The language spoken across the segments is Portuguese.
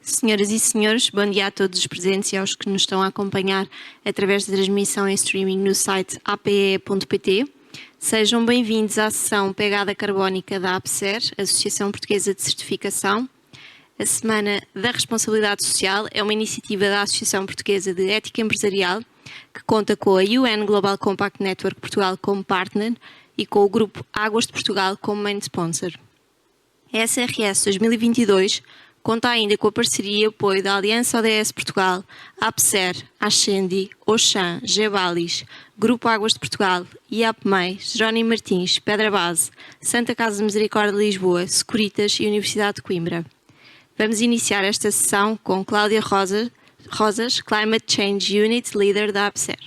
Senhoras e senhores, bom dia a todos os presentes e aos que nos estão a acompanhar através da transmissão em streaming no site ape.pt. Sejam bem-vindos à sessão Pegada Carbónica da APSER, Associação Portuguesa de Certificação. A Semana da Responsabilidade Social é uma iniciativa da Associação Portuguesa de Ética Empresarial que conta com a UN Global Compact Network Portugal como partner e com o Grupo Águas de Portugal como main sponsor. A SRS 2022 conta ainda com a parceria e apoio da Aliança ODS Portugal, APSER, Ascendi, Auchan, Gebalis, Grupo Águas de Portugal, IAPMEI, Jerónimo Martins, Pedra Base, Santa Casa de Misericórdia de Lisboa, Securitas e Universidade de Coimbra. Vamos iniciar esta sessão com Cláudia Rosas, Climate Change Unit Leader da APSER.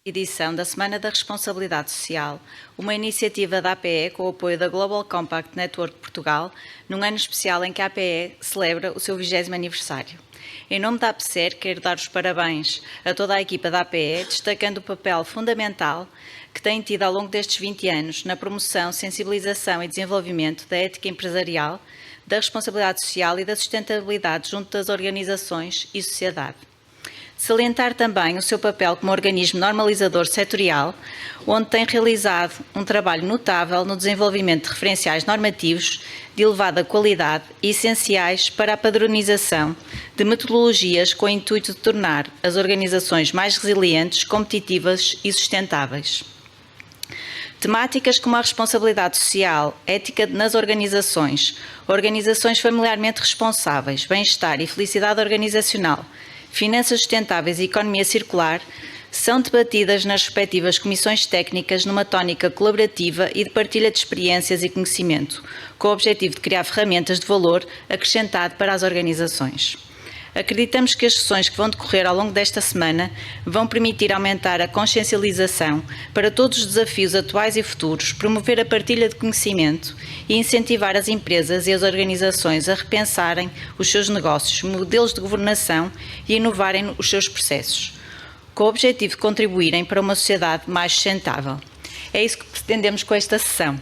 Edição da Semana da Responsabilidade Social, uma iniciativa da APE com o apoio da Global Compact Network Portugal, num ano especial em que a APE celebra o seu 20º aniversário. Em nome da APSER, quero dar os parabéns a toda a equipa da APE, destacando o papel fundamental que tem tido ao longo destes 20 anos na promoção, sensibilização e desenvolvimento da ética empresarial, da responsabilidade social e da sustentabilidade junto das organizações e sociedade. Salientar também o seu papel como organismo normalizador setorial, onde tem realizado um trabalho notável no desenvolvimento de referenciais normativos de elevada qualidade e essenciais para a padronização de metodologias com o intuito de tornar as organizações mais resilientes, competitivas e sustentáveis. Temáticas como a responsabilidade social, ética nas organizações, organizações familiarmente responsáveis, bem-estar e felicidade organizacional, finanças sustentáveis e economia circular são debatidas nas respectivas comissões técnicas numa tónica colaborativa e de partilha de experiências e conhecimento, com o objetivo de criar ferramentas de valor acrescentado para as organizações. Acreditamos que as sessões que vão decorrer ao longo desta semana vão permitir aumentar a consciencialização para todos os desafios atuais e futuros, promover a partilha de conhecimento e incentivar as empresas e as organizações a repensarem os seus negócios, modelos de governação e inovarem os seus processos, com o objetivo de contribuírem para uma sociedade mais sustentável. É isso que pretendemos com esta sessão.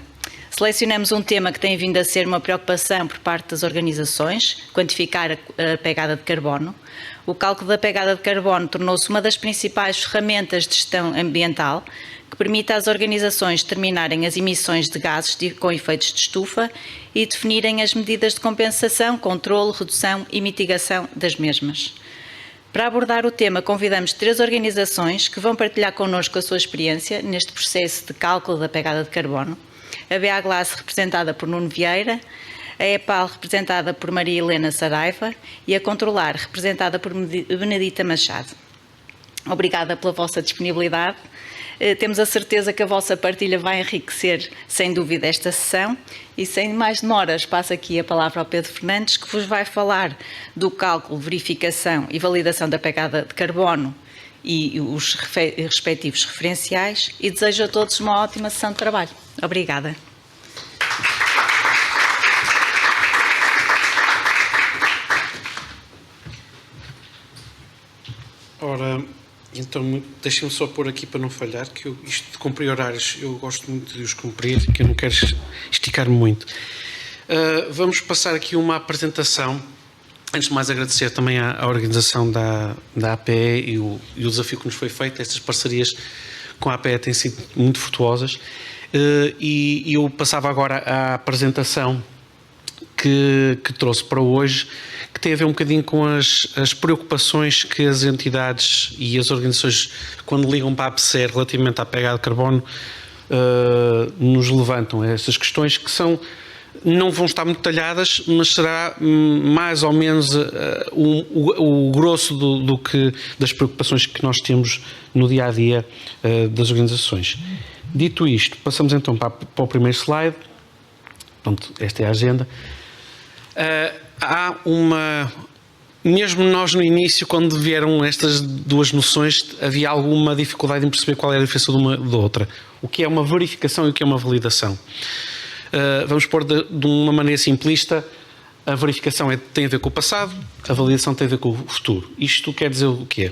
Selecionamos um tema que tem vindo a ser uma preocupação por parte das organizações, quantificar a pegada de carbono. O cálculo da pegada de carbono tornou-se uma das principais ferramentas de gestão ambiental que permite às organizações determinarem as emissões de gases com efeitos de estufa e definirem as medidas de compensação, controlo, redução e mitigação das mesmas. Para abordar o tema, convidamos 3 organizações que vão partilhar connosco a sua experiência neste processo de cálculo da pegada de carbono. A BA Glass, representada por Nuno Vieira, a EPAL, representada por Maria Helena Saraiva e a Controlar, representada por Benedita Machado. Obrigada pela vossa disponibilidade. Temos a certeza que a vossa partilha vai enriquecer, sem dúvida, esta sessão. E sem mais demoras, passo aqui a palavra ao Pedro Fernandes, que vos vai falar do cálculo, verificação e validação da pegada de carbono e os respectivos referenciais, e desejo a todos uma ótima sessão de trabalho. Obrigada. Ora, então deixem-me só pôr aqui para não falhar, que isto de cumprir horários, eu gosto muito de os cumprir, que eu não quero esticar-me muito. Vamos passar aqui uma apresentação. Antes de mais, agradecer também à organização da APE e o desafio que nos foi feito. Estas parcerias com a APE têm sido muito frutuosas. E eu passava agora à apresentação que trouxe para hoje, que tem a ver um bocadinho com as preocupações que as entidades e as organizações, quando ligam para a APSER relativamente à pegada de carbono, nos levantam. Essas questões que não vão estar muito detalhadas, mas será mais ou menos o grosso das preocupações que nós temos no dia-a-dia das organizações. Dito isto, passamos então para o primeiro slide. Pronto, esta é a agenda. Mesmo nós no início, quando vieram estas duas noções, havia alguma dificuldade em perceber qual era a diferença de uma da outra. O que é uma verificação e o que é uma validação. Vamos pôr de uma maneira simplista, A verificação tem a ver com o passado, a validação tem a ver com o futuro. Isto quer dizer o quê?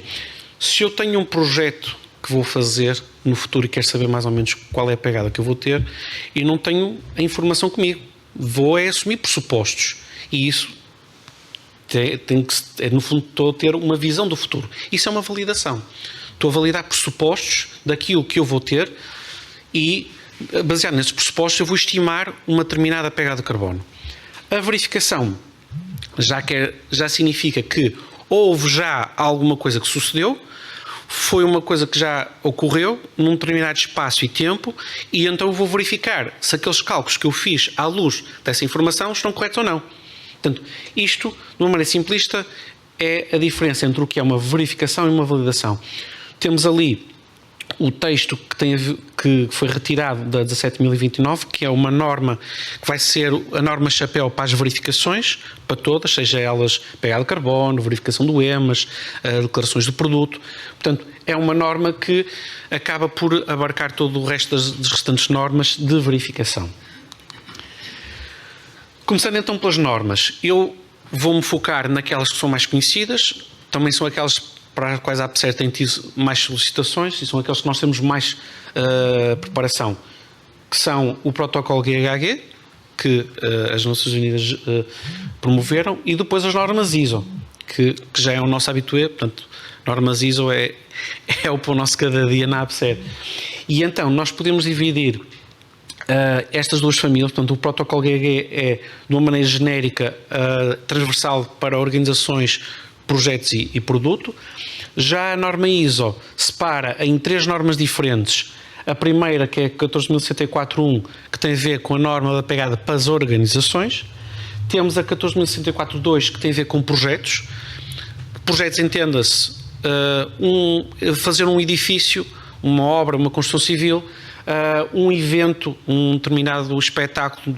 Se eu tenho um projeto que vou fazer no futuro e quero saber mais ou menos qual é a pegada que eu vou ter e não tenho a informação comigo, vou assumir pressupostos. E isso no fundo, estou a ter uma visão do futuro. Isso é uma validação. Estou a validar pressupostos daquilo que eu vou ter e, baseado nesses pressupostos, eu vou estimar uma determinada pegada de carbono. A verificação já significa que houve já alguma coisa que sucedeu, foi uma coisa que já ocorreu num determinado espaço e tempo, e então eu vou verificar se aqueles cálculos que eu fiz à luz dessa informação estão corretos ou não. Portanto, isto, de uma maneira simplista, é a diferença entre o que é uma verificação e uma validação. Temos ali o texto que foi retirado da 17.029, que é uma norma que vai ser a norma chapéu para as verificações, para todas, seja elas pegada de carbono, verificação do EMAS, declarações do produto. Portanto, é uma norma que acaba por abarcar todo o resto das restantes normas de verificação. Começando então pelas normas, eu vou-me focar naquelas que são mais conhecidas, também são aquelas para as quais a APSER tem tido mais solicitações e são aqueles que nós temos mais preparação, que são o protocolo GHG, que as Nações Unidas promoveram, e depois as normas ISO, que já é o nosso habitué. Portanto, normas ISO é o pão nosso cada dia na APSER. E então nós podemos dividir estas duas famílias. Portanto, o protocolo GHG é, de uma maneira genérica, transversal para organizações, projetos e produto. Já a norma ISO separa em 3 normas diferentes. A primeira, que é a 14.064.1, que tem a ver com a norma da pegada para as organizações. Temos a 14.064.2, que tem a ver com projetos. Projetos, entenda-se, fazer um edifício, uma obra, uma construção civil, um evento, um determinado espetáculo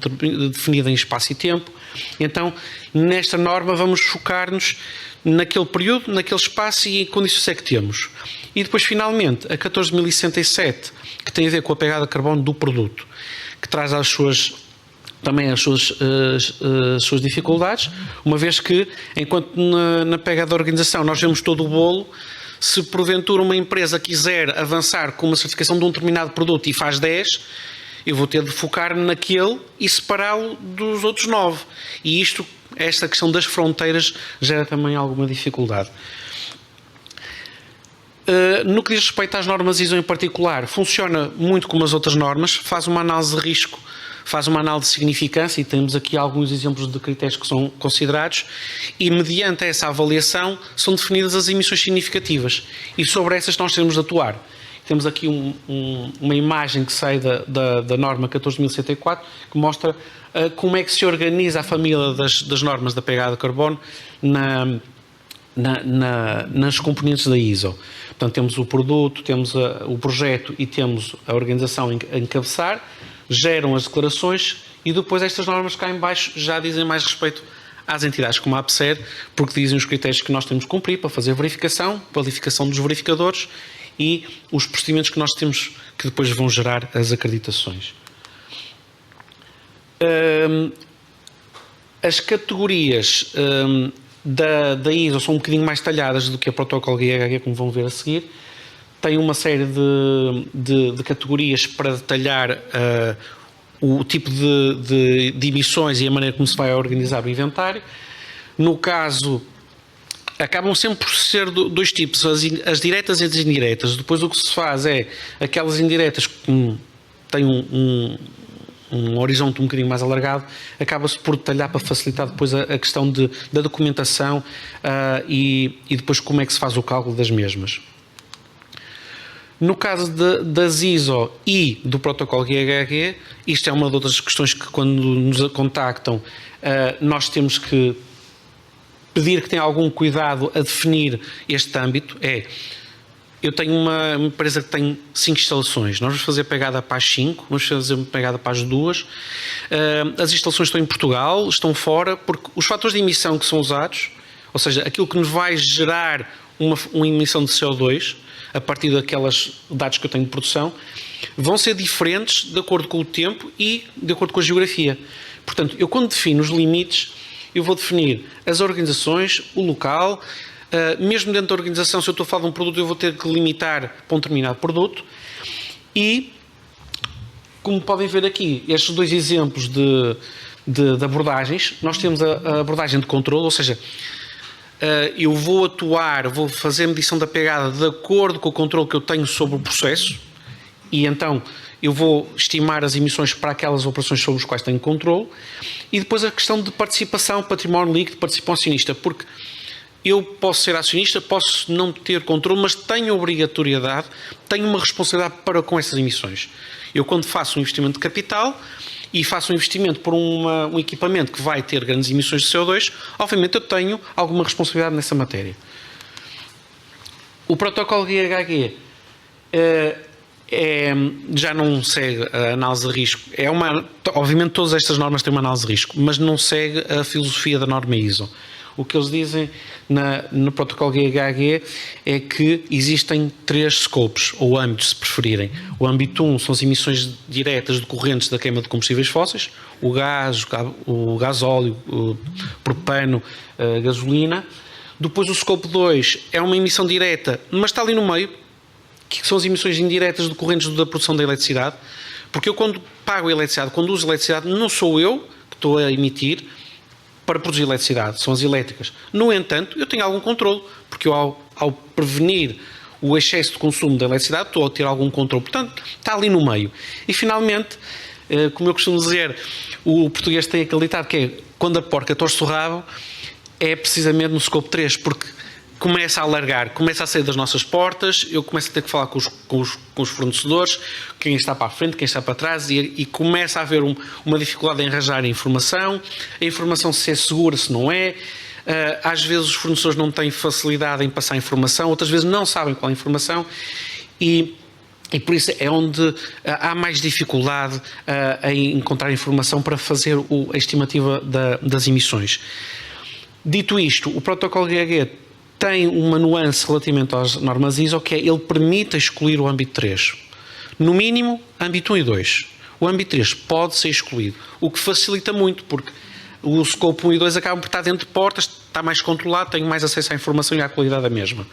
definido em espaço e tempo. Então, nesta norma vamos focar-nos naquele período, naquele espaço e em condições é que temos. E depois, finalmente, a 14.067, que tem a ver com a pegada de carbono do produto, que traz também as suas dificuldades, uma vez que, enquanto na pegada da organização nós vemos todo o bolo, se porventura uma empresa quiser avançar com uma certificação de um determinado produto e faz 10, eu vou ter de focar naquele e separá-lo dos outros 9. E esta questão das fronteiras gera também alguma dificuldade. No que diz respeito às normas ISO em particular, funciona muito como as outras normas, faz uma análise de risco, faz uma análise de significância, e temos aqui alguns exemplos de critérios que são considerados, e mediante essa avaliação são definidas as emissões significativas, e sobre essas nós temos de atuar. Temos aqui uma imagem que sai da norma 14.064, que mostra como é que se organiza a família das normas da pegada de carbono nas componentes da ISO. Portanto, temos o produto, temos o projeto e temos a organização a encabeçar, geram as declarações, e depois estas normas cá em baixo já dizem mais respeito às entidades como a APSER, porque dizem os critérios que nós temos que cumprir para fazer verificação, qualificação dos verificadores e os procedimentos que nós temos que depois vão gerar as acreditações. As categorias da ISO são um bocadinho mais talhadas do que a protocolo GHG, como vão ver a seguir. Tem uma série de categorias para detalhar o tipo de emissões e a maneira como se vai organizar o inventário. No caso, acabam sempre por ser dois tipos, as diretas e as indiretas. Depois o que se faz é aquelas indiretas que têm um horizonte um bocadinho mais alargado, acaba-se por detalhar para facilitar depois a questão da documentação e depois como é que se faz o cálculo das mesmas. No caso das ISO e do protocolo GHG, isto é uma das outras questões que, quando nos contactam, nós temos que pedir que tenha algum cuidado a definir este âmbito. Eu tenho uma empresa que tem 5 instalações, nós vamos fazer pegada para as 5, vamos fazer pegada para as 2. As instalações estão em Portugal, estão fora, porque os fatores de emissão que são usados, ou seja, aquilo que nos vai gerar uma emissão de CO2, a partir daqueles dados que eu tenho de produção, vão ser diferentes de acordo com o tempo e de acordo com a geografia. Portanto, eu quando defino os limites, eu vou definir as organizações, o local, mesmo dentro da organização, se eu estou a falar de um produto, eu vou ter que limitar para um determinado produto. E, como podem ver aqui, estes dois exemplos de abordagens, nós temos a abordagem de controle, ou seja, eu vou fazer medição da pegada de acordo com o controle que eu tenho sobre o processo, e então eu vou estimar as emissões para aquelas operações sobre as quais tenho controle. E depois a questão de participação, património líquido, participação acionista, porque eu posso ser acionista, posso não ter controle, mas tenho obrigatoriedade, tenho uma responsabilidade para com essas emissões. Eu, quando faço um investimento de capital e faço um investimento por um equipamento que vai ter grandes emissões de CO2, obviamente eu tenho alguma responsabilidade nessa matéria. O protocolo GHG já não segue a análise de risco. Obviamente todas estas normas têm uma análise de risco, mas não segue a filosofia da norma ISO. O que eles dizem no protocolo GHG é que existem 3 scopes, ou âmbitos, se preferirem. O âmbito 1 são as emissões diretas decorrentes da queima de combustíveis fósseis, o gás, o gasóleo, o propano, a gasolina. Depois o scope 2 é uma emissão direta, mas está ali no meio, que são as emissões indiretas decorrentes da produção da eletricidade, porque eu, quando pago a eletricidade, quando uso eletricidade, não sou eu que estou a emitir para produzir eletricidade, são as elétricas. No entanto, eu tenho algum controle, porque eu, ao prevenir o excesso de consumo da eletricidade, estou a ter algum controle. Portanto, está ali no meio. E, finalmente, como eu costumo dizer, o português tem aquele ditado que é, quando a porca torce o rabo, é precisamente no scope 3, porque começa a alargar, começa a sair das nossas portas, eu começo a ter que falar com os fornecedores, quem está para a frente, quem está para trás, e começa a haver uma dificuldade em arranjar a informação se é segura, se não é. Às vezes os fornecedores não têm facilidade em passar a informação, outras vezes não sabem qual é a informação, e por isso é onde há mais dificuldade em encontrar informação para fazer a estimativa das emissões. Dito isto, o protocolo GHG tem uma nuance relativamente às normas ISO, que é ele permite excluir o âmbito 3. No mínimo, âmbito 1 e 2. O âmbito 3 pode ser excluído, o que facilita muito, porque o scope 1 e 2 acabam por estar dentro de portas, está mais controlado, tenho mais acesso à informação e à qualidade da mesma.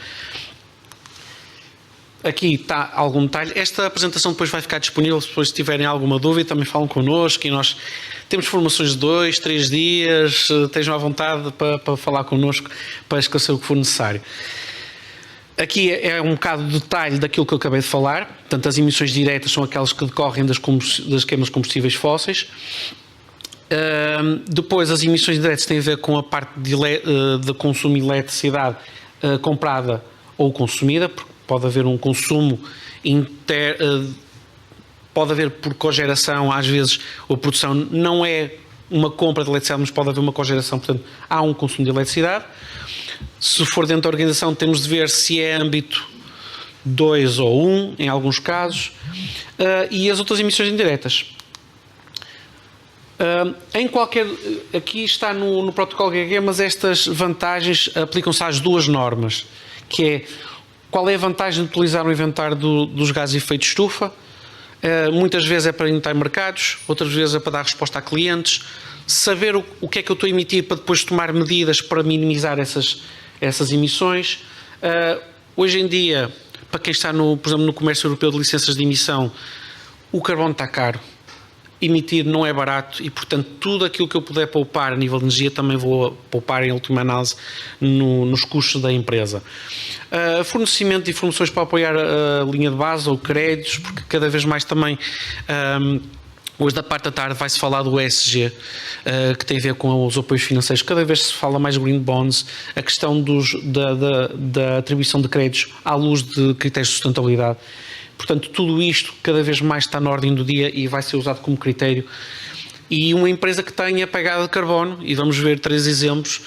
Aqui está algum detalhe. Esta apresentação depois vai ficar disponível, se depois tiverem alguma dúvida, também falam connosco, e nós temos formações de 2, 3 dias, estejam à vontade para falar connosco, para esclarecer o que for necessário. Aqui é um bocado de detalhe daquilo que eu acabei de falar. Portanto, as emissões diretas são aquelas que decorrem das queimas de combustíveis fósseis. Depois, as emissões diretas têm a ver com a parte de consumo de eletricidade comprada ou consumida, porque pode haver um consumo pode haver por cogeração, às vezes a produção não é uma compra de eletricidade, mas pode haver uma cogeração, portanto há um consumo de eletricidade. Se for dentro da organização, temos de ver se é âmbito 2 ou 1, em alguns casos, e as outras emissões indiretas. Aqui está no protocolo GHG, mas estas vantagens aplicam-se às duas normas, que é qual é a vantagem de utilizar o inventário dos gases de efeito de estufa. Muitas vezes é para inventar mercados, outras vezes é para dar resposta a clientes, saber o que é que eu estou a emitir para depois tomar medidas para minimizar essas emissões. Hoje em dia, para quem está, por exemplo, no comércio europeu de licenças de emissão, o carbono está caro. Emitir não é barato e, portanto, tudo aquilo que eu puder poupar a nível de energia também vou poupar, em última análise, nos custos da empresa. Fornecimento de informações para apoiar a linha de base ou créditos, porque cada vez mais também, hoje da parte da tarde vai-se falar do ESG, que tem a ver com os apoios financeiros. Cada vez se fala mais green bonds, a questão da atribuição de créditos à luz de critérios de sustentabilidade. Portanto, tudo isto cada vez mais está na ordem do dia e vai ser usado como critério. E uma empresa que tenha pegada de carbono, e vamos ver 3 exemplos,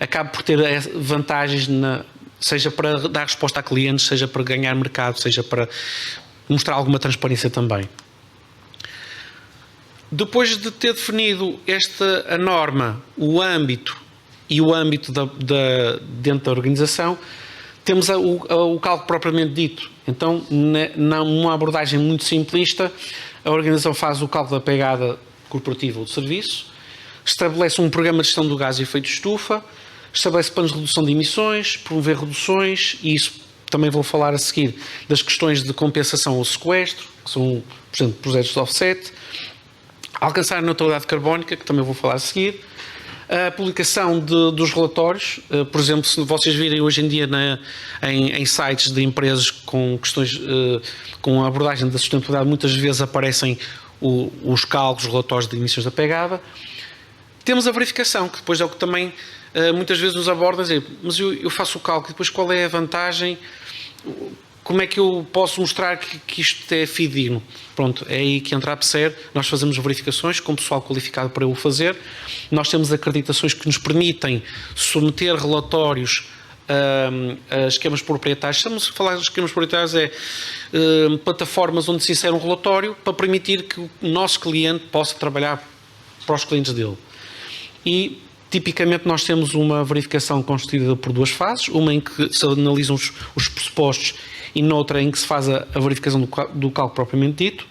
acaba por ter vantagens, seja para dar resposta a clientes, seja para ganhar mercado, seja para mostrar alguma transparência também. Depois de ter definido a norma, o âmbito e o âmbito dentro da organização, temos o cálculo propriamente dito. Então, numa abordagem muito simplista, a organização faz o cálculo da pegada corporativa ou de serviço, estabelece um programa de gestão do gás e efeito de estufa, estabelece planos de redução de emissões, promover reduções, e isso também vou falar a seguir das questões de compensação ou sequestro, que são, por exemplo, projetos de offset, alcançar a neutralidade carbónica, que também vou falar a seguir, a publicação dos relatórios, por exemplo, se vocês virem hoje em dia em sites de empresas com questões, com a abordagem da sustentabilidade, muitas vezes aparecem os cálculos, os relatórios de emissões da pegada. Temos a verificação, que depois é o que também muitas vezes nos abordam, dizer, mas eu faço o cálculo, depois qual é a vantagem, como é que eu posso mostrar que isto é fidedigno? Pronto, é aí que entra a APSER, nós fazemos verificações com pessoal qualificado para o fazer, nós temos acreditações que nos permitem submeter relatórios a esquemas proprietários. Estamos a falar de esquemas proprietários, plataformas onde se insere um relatório para permitir que o nosso cliente possa trabalhar para os clientes dele. E tipicamente nós temos uma verificação constituída por 2 fases, uma em que se analisam os pressupostos e noutra em que se faz a verificação do cálculo propriamente dito,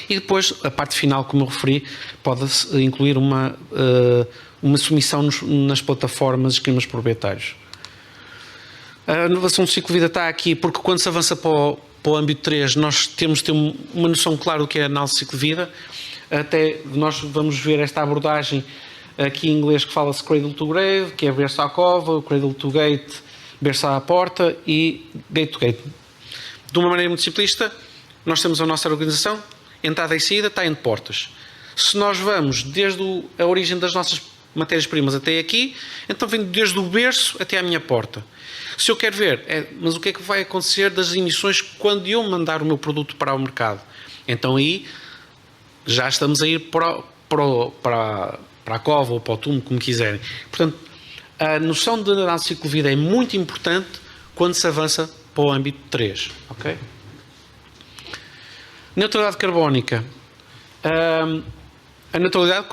e depois a parte final, como eu referi, pode incluir uma submissão nas plataformas de esquemas proprietários. A inovação do ciclo de vida está aqui porque quando se avança para o âmbito 3 nós temos de ter uma noção clara do que é a análise de ciclo de vida. Até nós vamos ver esta abordagem aqui em inglês que fala-se cradle to grave, que é berço à cova, cradle to gate, berço à porta, e gate to gate. De uma maneira muito simplista, nós temos a nossa organização, entrada e saída, está entre portas. Se nós vamos desde a origem das nossas matérias-primas até aqui, então vem desde o berço até à minha porta. Se eu quero ver, mas o que é que vai acontecer das emissões quando eu mandar o meu produto para o mercado? Então aí já estamos a ir para a cova ou para o túmulo, como quiserem. Portanto, a noção de análise de ciclo de vida é muito importante quando se avança para o âmbito 3. Okay? Neutralidade carbónica. A neutralidade,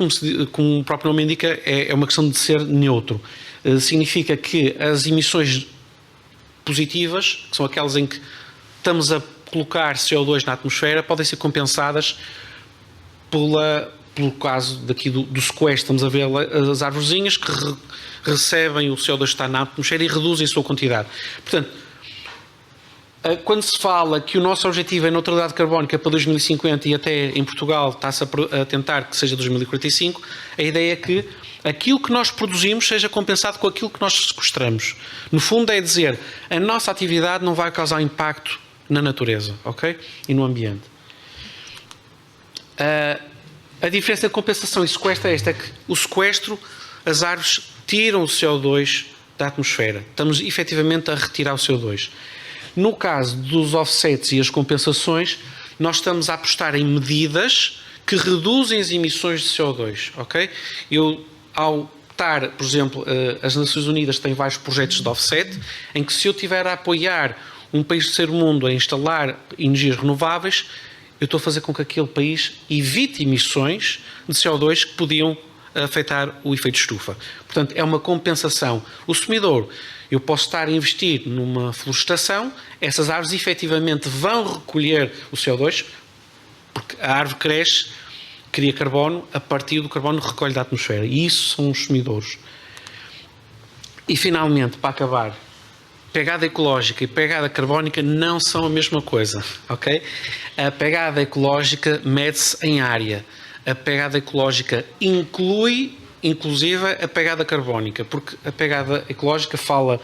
como o próprio nome indica, é uma questão de ser neutro. Significa que as emissões positivas, que são aquelas em que estamos a colocar CO2 na atmosfera, podem ser compensadas pelo caso daqui do sequestro. Estamos a ver as arvorezinhas que recebem o CO2 que está na atmosfera e reduzem a sua quantidade. Portanto, quando se fala que o nosso objetivo é neutralidade carbónica para 2050 e até em Portugal está-se a tentar que seja 2045, a ideia é que aquilo que nós produzimos seja compensado com aquilo que nós sequestramos. No fundo é dizer, a nossa atividade não vai causar impacto na natureza, ok? E no ambiente. A diferença de compensação e sequestro é esta, é que o sequestro, as árvores tiram o CO2 da atmosfera. Estamos efetivamente a retirar o CO2. No caso dos offsets e as compensações, nós estamos a apostar em medidas que reduzem as emissões de CO2, ok? Ao estar, por exemplo, as Nações Unidas têm vários projetos de offset, em que se eu estiver a apoiar um país do terceiro mundo a instalar energias renováveis, eu estou a fazer com que aquele país evite emissões de CO2 que podiam afetar o efeito de estufa. Portanto, é uma compensação. O semeador, eu posso estar a investir numa florestação, essas árvores efetivamente vão recolher o CO2, porque a árvore cresce, cria carbono, a partir do carbono recolhe da atmosfera. E isso são os semidouros. E finalmente, para acabar, pegada ecológica e pegada carbónica não são a mesma coisa, ok? A pegada ecológica mede-se em área. A pegada ecológica inclui, inclusive, a pegada carbónica, porque a pegada ecológica fala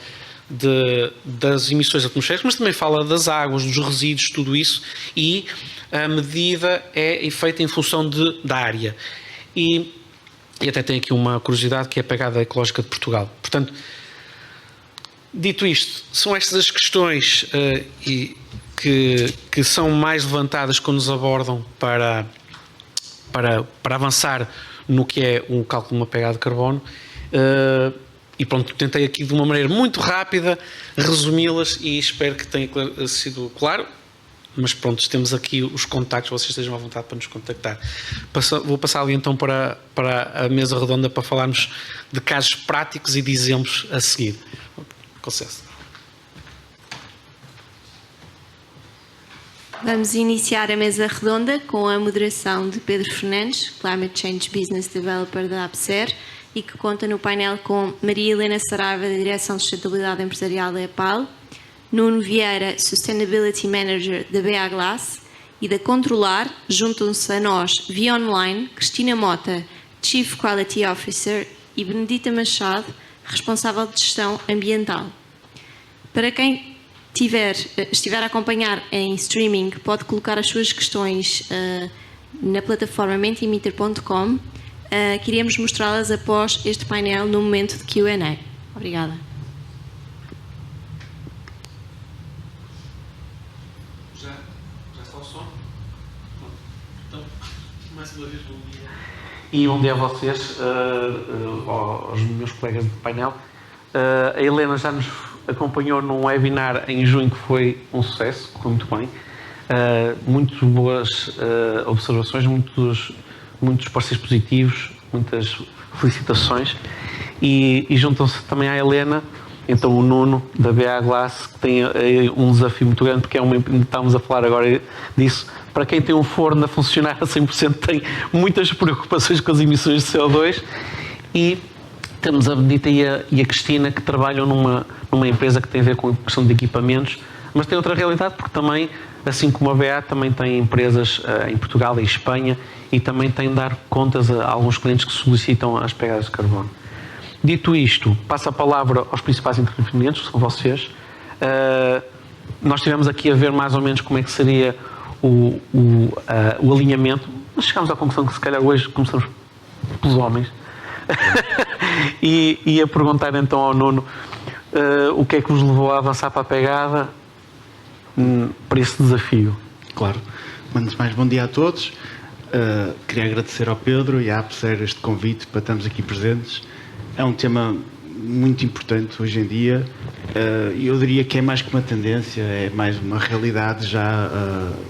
das emissões atmosféricas, mas também fala das águas, dos resíduos, tudo isso, e a medida é feita em função da área. E até tem aqui uma curiosidade, que é a pegada ecológica de Portugal. Portanto, dito isto, são estas as questões que são mais levantadas quando nos abordam para avançar no que é um cálculo de uma pegada de carbono. E pronto, tentei aqui de uma maneira muito rápida resumi-las e espero que tenha sido claro. Mas pronto, temos aqui os contactos, vocês estejam à vontade para nos contactar. Vou passar ali então para a mesa redonda para falarmos de casos práticos e de exemplos a seguir. Com licença. Vamos iniciar a mesa redonda com a moderação de Pedro Fernandes, Climate Change Business Developer da APSER, e que conta no painel com Maria Helena Saraiva, da Direção de Sustentabilidade Empresarial da EPAL, Nuno Vieira, Sustainability Manager da BA Glass, e da Controlar juntam-se a nós, via online, Cristina Mota, Chief Quality Officer, e Benedita Machado, responsável de gestão ambiental. Para quem estiver a acompanhar em streaming, pode colocar as suas questões na plataforma mentimeter.com, que iremos mostrá-las após este painel no momento de Q&A. Obrigada. Já está o som? Então, mais uma vez, bom dia. E bom dia a vocês, aos meus colegas de painel. A Helena já nos acompanhou num webinar em junho que foi um sucesso, correu muito bem. Muito boas observações, muitos pareceres positivos, muitas felicitações. E juntam-se também à Helena, então o Nuno, da BA Glass, que tem um desafio muito grande, porque estamos a falar agora disso. Para quem tem um forno a funcionar a 100%, tem muitas preocupações com as emissões de CO2. E temos a Benedita e a Cristina, que trabalham numa empresa que tem a ver com a questão de equipamentos, mas tem outra realidade, porque também, assim como a BA, também tem empresas em Portugal e Espanha, e também tem de dar contas a alguns clientes que solicitam as pegadas de carbono. Dito isto, passo a palavra aos principais intervenientes, que são vocês. Nós estivemos aqui a ver mais ou menos como é que seria o alinhamento, mas chegámos à conclusão que se calhar hoje começamos pelos homens. e a perguntar então ao Nuno o que é que vos levou a avançar para a pegada para esse desafio. Claro. Antes de mais, bom dia a todos. Queria agradecer ao Pedro e à APSER este convite para estarmos aqui presentes. É um tema muito importante hoje em dia. Eu diria que é mais que uma tendência, é mais uma realidade já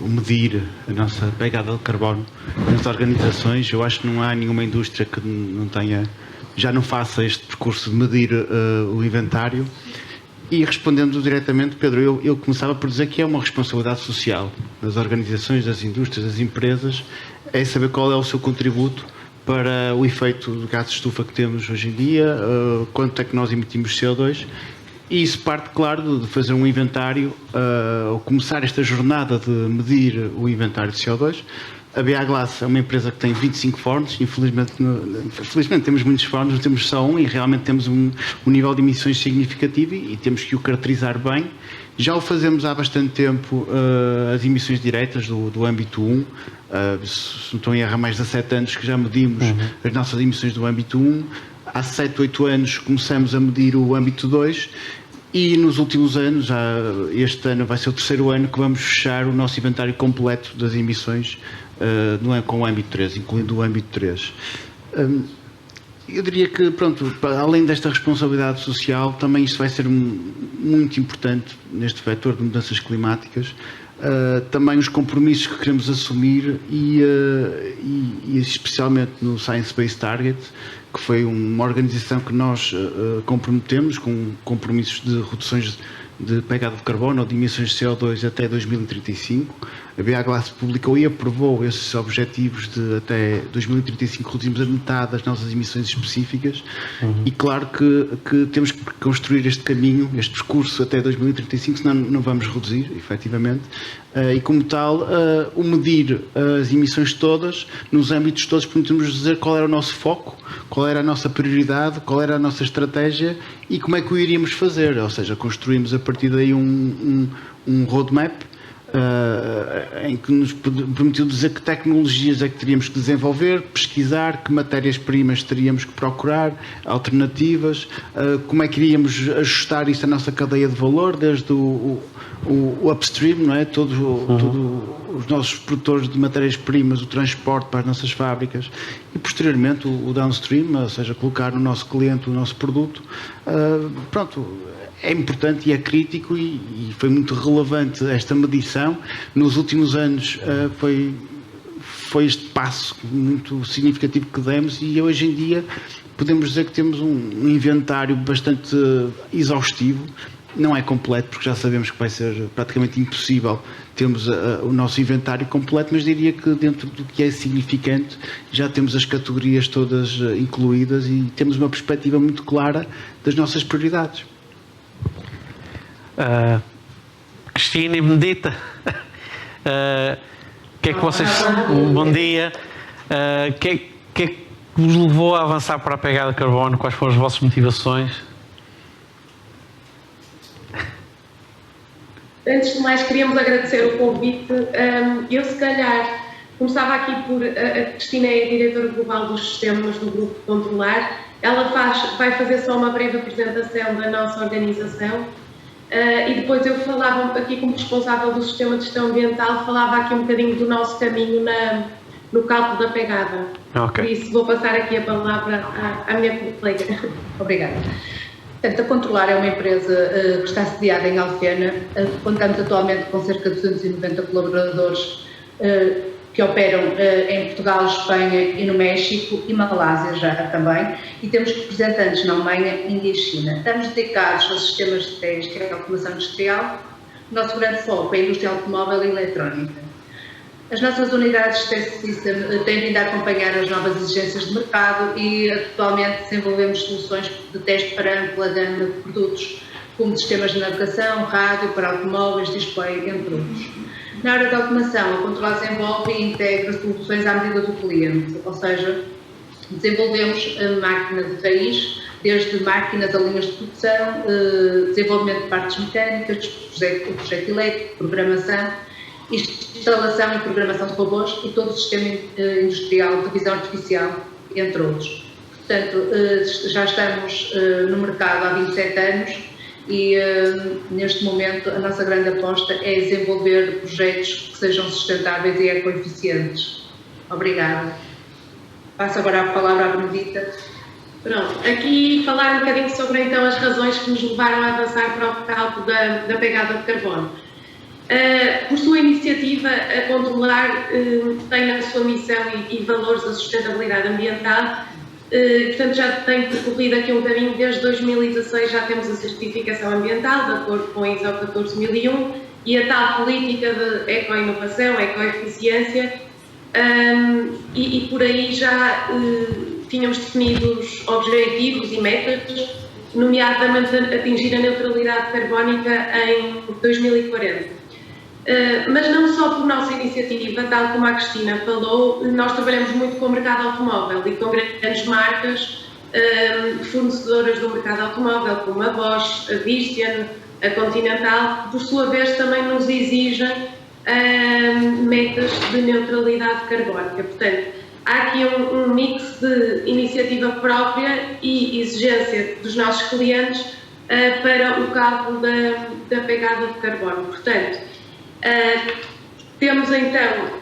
o medir a nossa pegada de carbono nas organizações. Eu acho que não há nenhuma indústria que já não faça este percurso de medir o inventário. E respondendo diretamente, Pedro, eu começava por dizer que é uma responsabilidade social das organizações, das indústrias, das empresas, é saber qual é o seu contributo para o efeito de gases de estufa que temos hoje em dia, quanto é que nós emitimos CO2, e isso parte, claro, de fazer um inventário, ou começar esta jornada de medir o inventário de CO2. A BA Glass é uma empresa que tem 25 fornos, infelizmente temos muitos fornos, não temos só um, e realmente temos um nível de emissões significativo e temos que o caracterizar bem. Já o fazemos há bastante tempo, as emissões diretas do âmbito 1, se não estou em erro, há mais de 7 anos que já medimos as nossas emissões do âmbito 1, há 7, 8 anos começamos a medir o âmbito 2, e nos últimos anos, este ano vai ser o 3º ano que vamos fechar o nosso inventário completo das emissões com o âmbito 3, incluindo o âmbito 3. Eu diria que, pronto, além desta responsabilidade social, também isto vai ser muito importante neste vetor de mudanças climáticas. Também os compromissos que queremos assumir e especialmente no Science Based Target, que foi uma organização que nós comprometemos com compromissos de reduções de pegada de carbono ou de emissões de CO2 até 2035. A BA Glass publicou e aprovou esses objetivos de até 2035 reduzirmos a metade das nossas emissões específicas. E claro que temos que construir este caminho, este percurso até 2035, senão não vamos reduzir, efetivamente. E como tal, o medir as emissões todas, nos âmbitos todos, podemos dizer qual era o nosso foco, qual era a nossa prioridade, qual era a nossa estratégia e como é que o iríamos fazer. Ou seja, construímos a partir daí um roadmap em que nos permitiu dizer que tecnologias é que teríamos que desenvolver, pesquisar, que matérias-primas teríamos que procurar, alternativas, como é que iríamos ajustar isso à nossa cadeia de valor, desde o upstream, não é? Todos os nossos produtores de matérias-primas, o transporte para as nossas fábricas, e posteriormente o downstream, ou seja, colocar no nosso cliente o nosso produto. Pronto, é importante e é crítico e foi muito relevante esta medição. Nos últimos anos foi este passo muito significativo que demos e hoje em dia podemos dizer que temos um inventário bastante exaustivo não é completo, porque já sabemos que vai ser praticamente impossível termos o nosso inventário completo, mas diria que dentro do que é significante já temos as categorias todas incluídas e temos uma perspectiva muito clara das nossas prioridades. Cristina e Benedita, que é que vocês... Bom dia. Que é que vos levou a avançar para a pegada de carbono? Quais foram as vossas motivações? Antes de mais, queríamos agradecer o convite. Eu, se calhar, começava aqui por... A Cristina é a diretora global dos sistemas do Grupo Controlar. Ela vai fazer só uma breve apresentação da nossa organização. E depois eu falava aqui como responsável do sistema de gestão ambiental, falava aqui um bocadinho do nosso caminho no cálculo da pegada. Okay. Por isso vou passar aqui a palavra à minha colega. Obrigada. Portanto, a Controlar é uma empresa que está sediada em Alfena. Contamos atualmente com cerca de 290 colaboradores que operam em Portugal, Espanha e no México e Malásia já também. E temos representantes na Alemanha, Índia e China. Estamos dedicados aos sistemas de teste e à automação industrial. O nosso grande foco é a indústria automóvel e eletrónica. As nossas unidades de Test System têm vindo a acompanhar as novas exigências de mercado e atualmente desenvolvemos soluções de teste para ampla gama de produtos, como sistemas de navegação, rádio para automóveis, display, entre outros. Na área da automação, a Controlar desenvolve e integra soluções à medida do cliente, ou seja, desenvolvemos a máquina de raiz, desde máquinas a linhas de produção, desenvolvimento de partes mecânicas, projeto elétrico, programação, instalação e programação de robôs e todo o sistema industrial de visão artificial, entre outros. Portanto, já estamos no mercado há 27 anos e neste momento a nossa grande aposta é desenvolver projetos que sejam sustentáveis e ecoeficientes. Obrigada. Passo agora a palavra à Benedita. Pronto, aqui falar um bocadinho sobre então as razões que nos levaram a avançar para o cálculo da pegada de carbono. Por sua iniciativa, a Controlar tem na sua missão e valores a sustentabilidade ambiental, portanto já tem percorrido aqui um caminho. Desde 2016 já temos a certificação ambiental, de acordo com a ISO 14001, e a tal política de eco-inovação, eco-eficiência, e por aí já tínhamos definidos objetivos e metas, nomeadamente atingir a neutralidade carbónica em 2040. Mas não só por nossa iniciativa, tal como a Cristina falou, nós trabalhamos muito com o mercado automóvel e com grandes marcas fornecedoras do mercado automóvel, como a Bosch, a Visteon, a Continental, por sua vez também nos exigem metas de neutralidade carbónica. Portanto, há aqui um mix de iniciativa própria e exigência dos nossos clientes para o cálculo da pegada de carbono. Portanto, temos então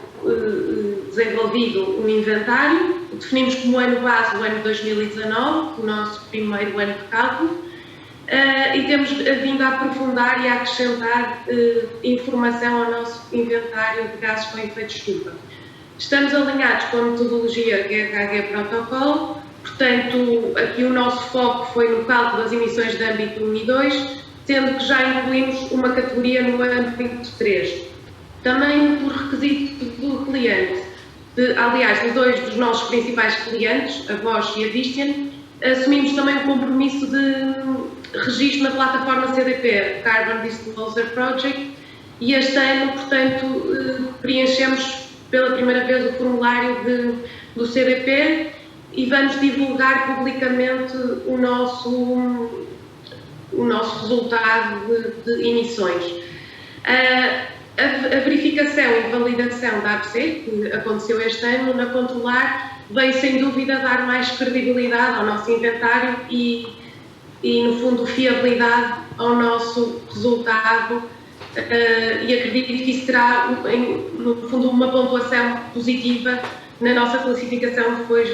desenvolvido um inventário, definimos como ano base o ano 2019, o nosso primeiro ano de cálculo, e temos vindo a aprofundar e a acrescentar informação ao nosso inventário de gases com efeito estufa. Estamos alinhados com a metodologia GHG Protocol, portanto, aqui o nosso foco foi no cálculo das emissões de âmbito 1 e 2, sendo que já incluímos uma categoria no âmbito 3. Também por requisito do cliente, aliás, de dois dos nossos principais clientes, a Bosch e a Visteon, assumimos também o compromisso de registro na plataforma CDP, Carbon Disclosure Project, e este ano, portanto, preenchemos pela primeira vez o formulário do CDP e vamos divulgar publicamente o nosso resultado de emissões. A verificação e validação da APC, que aconteceu este ano na Controlar, veio sem dúvida dar mais credibilidade ao nosso inventário e no fundo, fiabilidade ao nosso resultado, e acredito que isso terá, no fundo, uma pontuação positiva na nossa classificação depois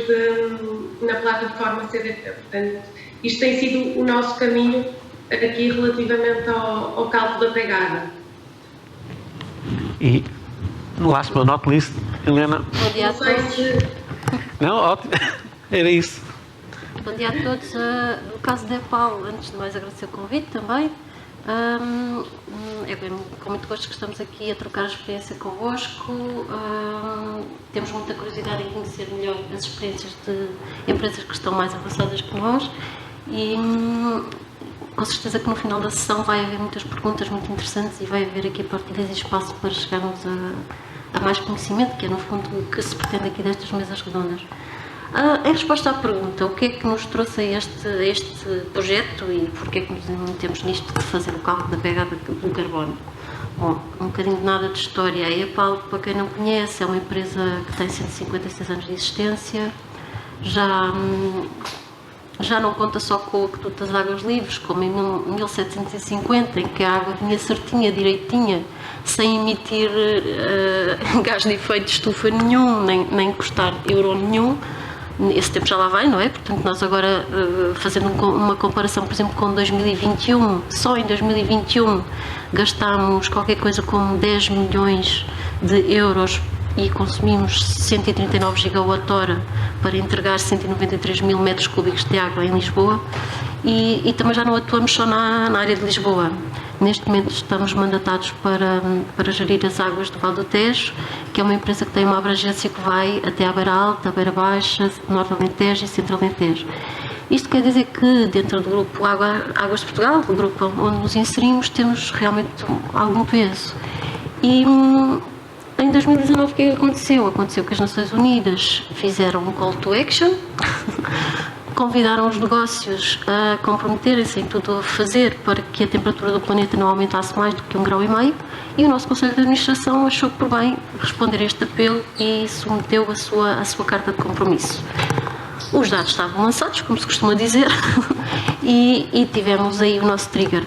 na plataforma CDP. Portanto, isto tem sido o nosso caminho aqui relativamente ao cálculo da pegada. E, last but not least, Helena. Bom dia a todos. Não, ótimo. Era isso. Bom dia a todos. No caso da EPAL, antes de mais agradecer o convite também. É com muito gosto que estamos aqui a trocar a experiência convosco. Temos muita curiosidade em conhecer melhor as experiências de empresas que estão mais avançadas que nós e com certeza que no final da sessão vai haver muitas perguntas muito interessantes e vai haver aqui partilhas e espaço para chegarmos a mais conhecimento, que é no fundo o que se pretende aqui destas mesas redondas. Em resposta à pergunta, o que é que nos trouxe a este projeto e porquê é que nos metemos nisto de fazer o cálculo da pegada do carbono? Bom, um bocadinho de nada de história. A EPAL, para quem não conhece, é uma empresa que tem 156 anos de existência, já não conta só com o Aqueduto das Águas Livres, como em 1750, em que a água vinha certinha, direitinha, sem emitir gás de efeito de estufa nenhum, nem custar euro nenhum. Esse tempo já lá vai, não é? Portanto, nós agora, fazendo uma comparação, por exemplo, com 2021, só em 2021 gastámos qualquer coisa como 10 milhões de euros e consumimos 139 gigawatt-hora para entregar 193 mil metros cúbicos de água em Lisboa e também já não atuamos só na área de Lisboa. Neste momento estamos mandatados para gerir as águas do Val do Tejo, que é uma empresa que tem uma abrangência que vai até à Beira Alta, à Beira Baixa, Norte Alentejo e Centro Alentejo. Isto quer dizer que dentro do grupo Águas de Portugal, do grupo onde nos inserimos, temos realmente algum peso. E em 2019 o que é que aconteceu? Aconteceu que as Nações Unidas fizeram um call to action, convidaram os negócios a comprometerem-se em tudo a fazer para que a temperatura do planeta não aumentasse mais do que 1,5 graus e o nosso Conselho de Administração achou por bem responder a este apelo e submeteu a sua carta de compromisso. Os dados estavam lançados, como se costuma dizer, e tivemos aí o nosso trigger.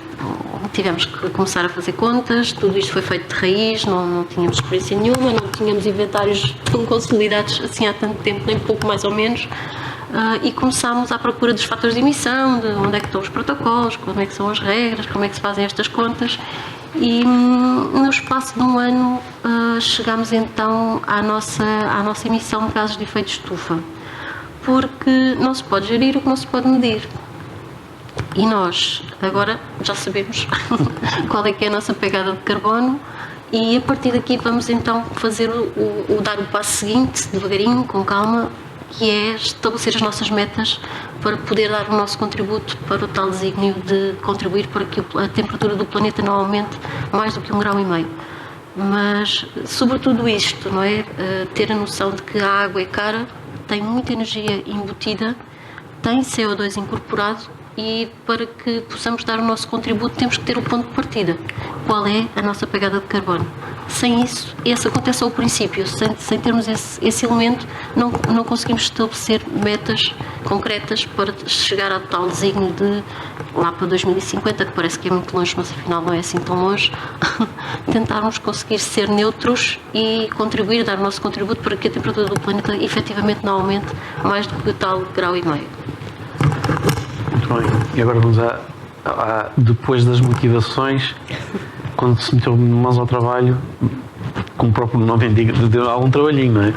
Tivemos que começar a fazer contas, tudo isto foi feito de raiz, não tínhamos experiência nenhuma, não tínhamos inventários tão consolidados assim há tanto tempo, nem pouco mais ou menos, e começámos à procura dos fatores de emissão, de onde é que estão os protocolos, como é que são as regras, como é que se fazem estas contas, e no espaço de um ano chegámos então à nossa emissão de gases de efeito de estufa, porque não se pode gerir o que não se pode medir. E nós agora já sabemos qual é que é a nossa pegada de carbono e a partir daqui vamos então fazer dar o passo seguinte, devagarinho, com calma, que é estabelecer as nossas metas para poder dar o nosso contributo para o tal desígnio de contribuir para que a temperatura do planeta não aumente mais do que 1,5 graus. Mas, sobretudo isto, não é? Ter a noção de que a água é cara, tem muita energia embutida, tem CO2 incorporado e para que possamos dar o nosso contributo temos que ter o ponto de partida. Qual é a nossa pegada de carbono? Sem isso, esse acontece ao princípio, sem termos esse elemento, não conseguimos estabelecer metas concretas para chegar ao tal desígnio de lá para 2050, que parece que é muito longe, mas afinal não é assim tão longe, tentarmos conseguir ser neutros e contribuir, dar o nosso contributo para que a temperatura do planeta efetivamente não aumente mais do que o tal 1,5 graus. Muito bem, e agora vamos depois das motivações, quando se meteu mãos ao trabalho, como o próprio nome indica, deu algum trabalhinho, não é?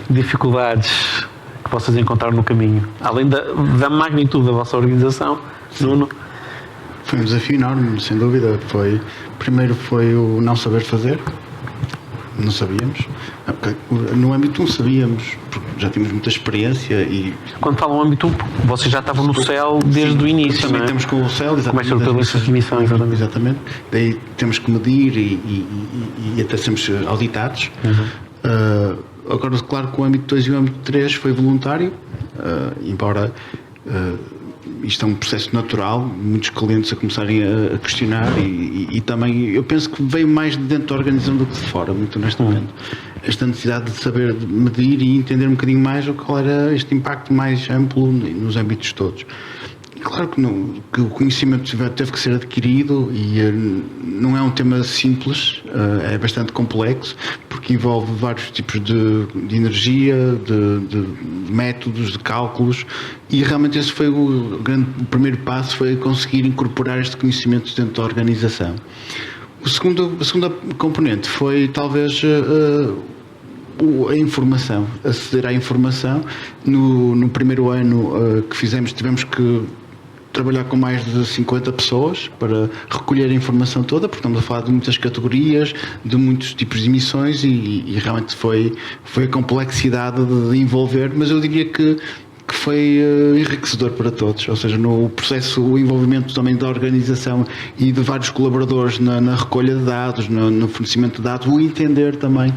Dificuldades que vocês encontraram no caminho, além da magnitude da vossa organização, Nuno? Foi um desafio enorme, sem dúvida. Primeiro foi o não saber fazer, não sabíamos. No âmbito não sabíamos, porque já tínhamos muita experiência e... Quando falam âmbito, vocês já estavam no céu desde o início, também não é? Temos com o céu, exatamente. Como é que essas emissões, exatamente. Daí temos que medir e até sermos auditados. Agora, claro que o âmbito 2 e o âmbito 3 foi voluntário, embora... isto é um processo natural, muitos clientes a começarem a questionar e também eu penso que veio mais de dentro da organização do que de fora, muito honestamente. Esta necessidade de saber medir e entender um bocadinho mais qual era este impacto mais amplo nos âmbitos todos. Claro que o conhecimento teve que ser adquirido e não é um tema simples, é bastante complexo, porque envolve vários tipos de energia, de métodos, de cálculos, e realmente esse foi o primeiro passo, foi conseguir incorporar este conhecimento dentro da organização. A segunda componente foi talvez a informação, aceder à informação. No primeiro ano que fizemos, tivemos que trabalhar com mais de 50 pessoas para recolher a informação toda, porque estamos a falar de muitas categorias, de muitos tipos de emissões e realmente foi a complexidade de envolver, mas eu diria que foi enriquecedor para todos, ou seja, no processo, o envolvimento também da organização e de vários colaboradores na recolha de dados, no fornecimento de dados, o entender também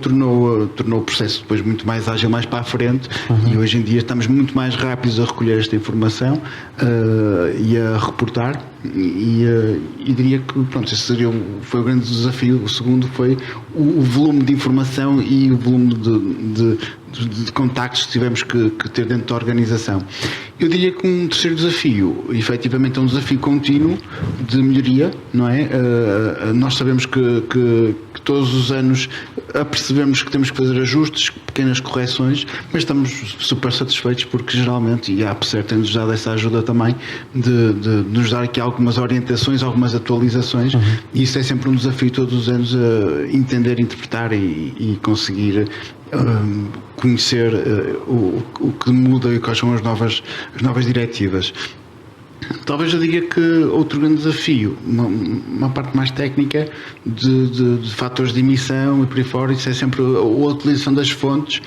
tornou o processo depois muito mais ágil, mais para a frente, e hoje em dia estamos muito mais rápidos a recolher esta informação e a reportar, e diria que pronto, esse foi o grande desafio. O segundo foi o volume de informação e o volume de contactos que tivemos que ter dentro da organização. Eu diria que um terceiro desafio, efetivamente, é um desafio contínuo de melhoria, não é? Nós sabemos que todos os anos apercebemos que temos que fazer ajustes, pequenas correções, mas estamos super satisfeitos porque geralmente, e a APSER tem-nos dado essa ajuda também, de nos dar aqui algumas orientações, algumas atualizações, e isso é sempre um desafio todos os anos, entender, interpretar e conseguir conhecer o que muda e quais são as novas diretivas. Talvez eu diga que outro grande desafio, uma parte mais técnica de fatores de emissão e por aí fora, isso é sempre a utilização das fontes,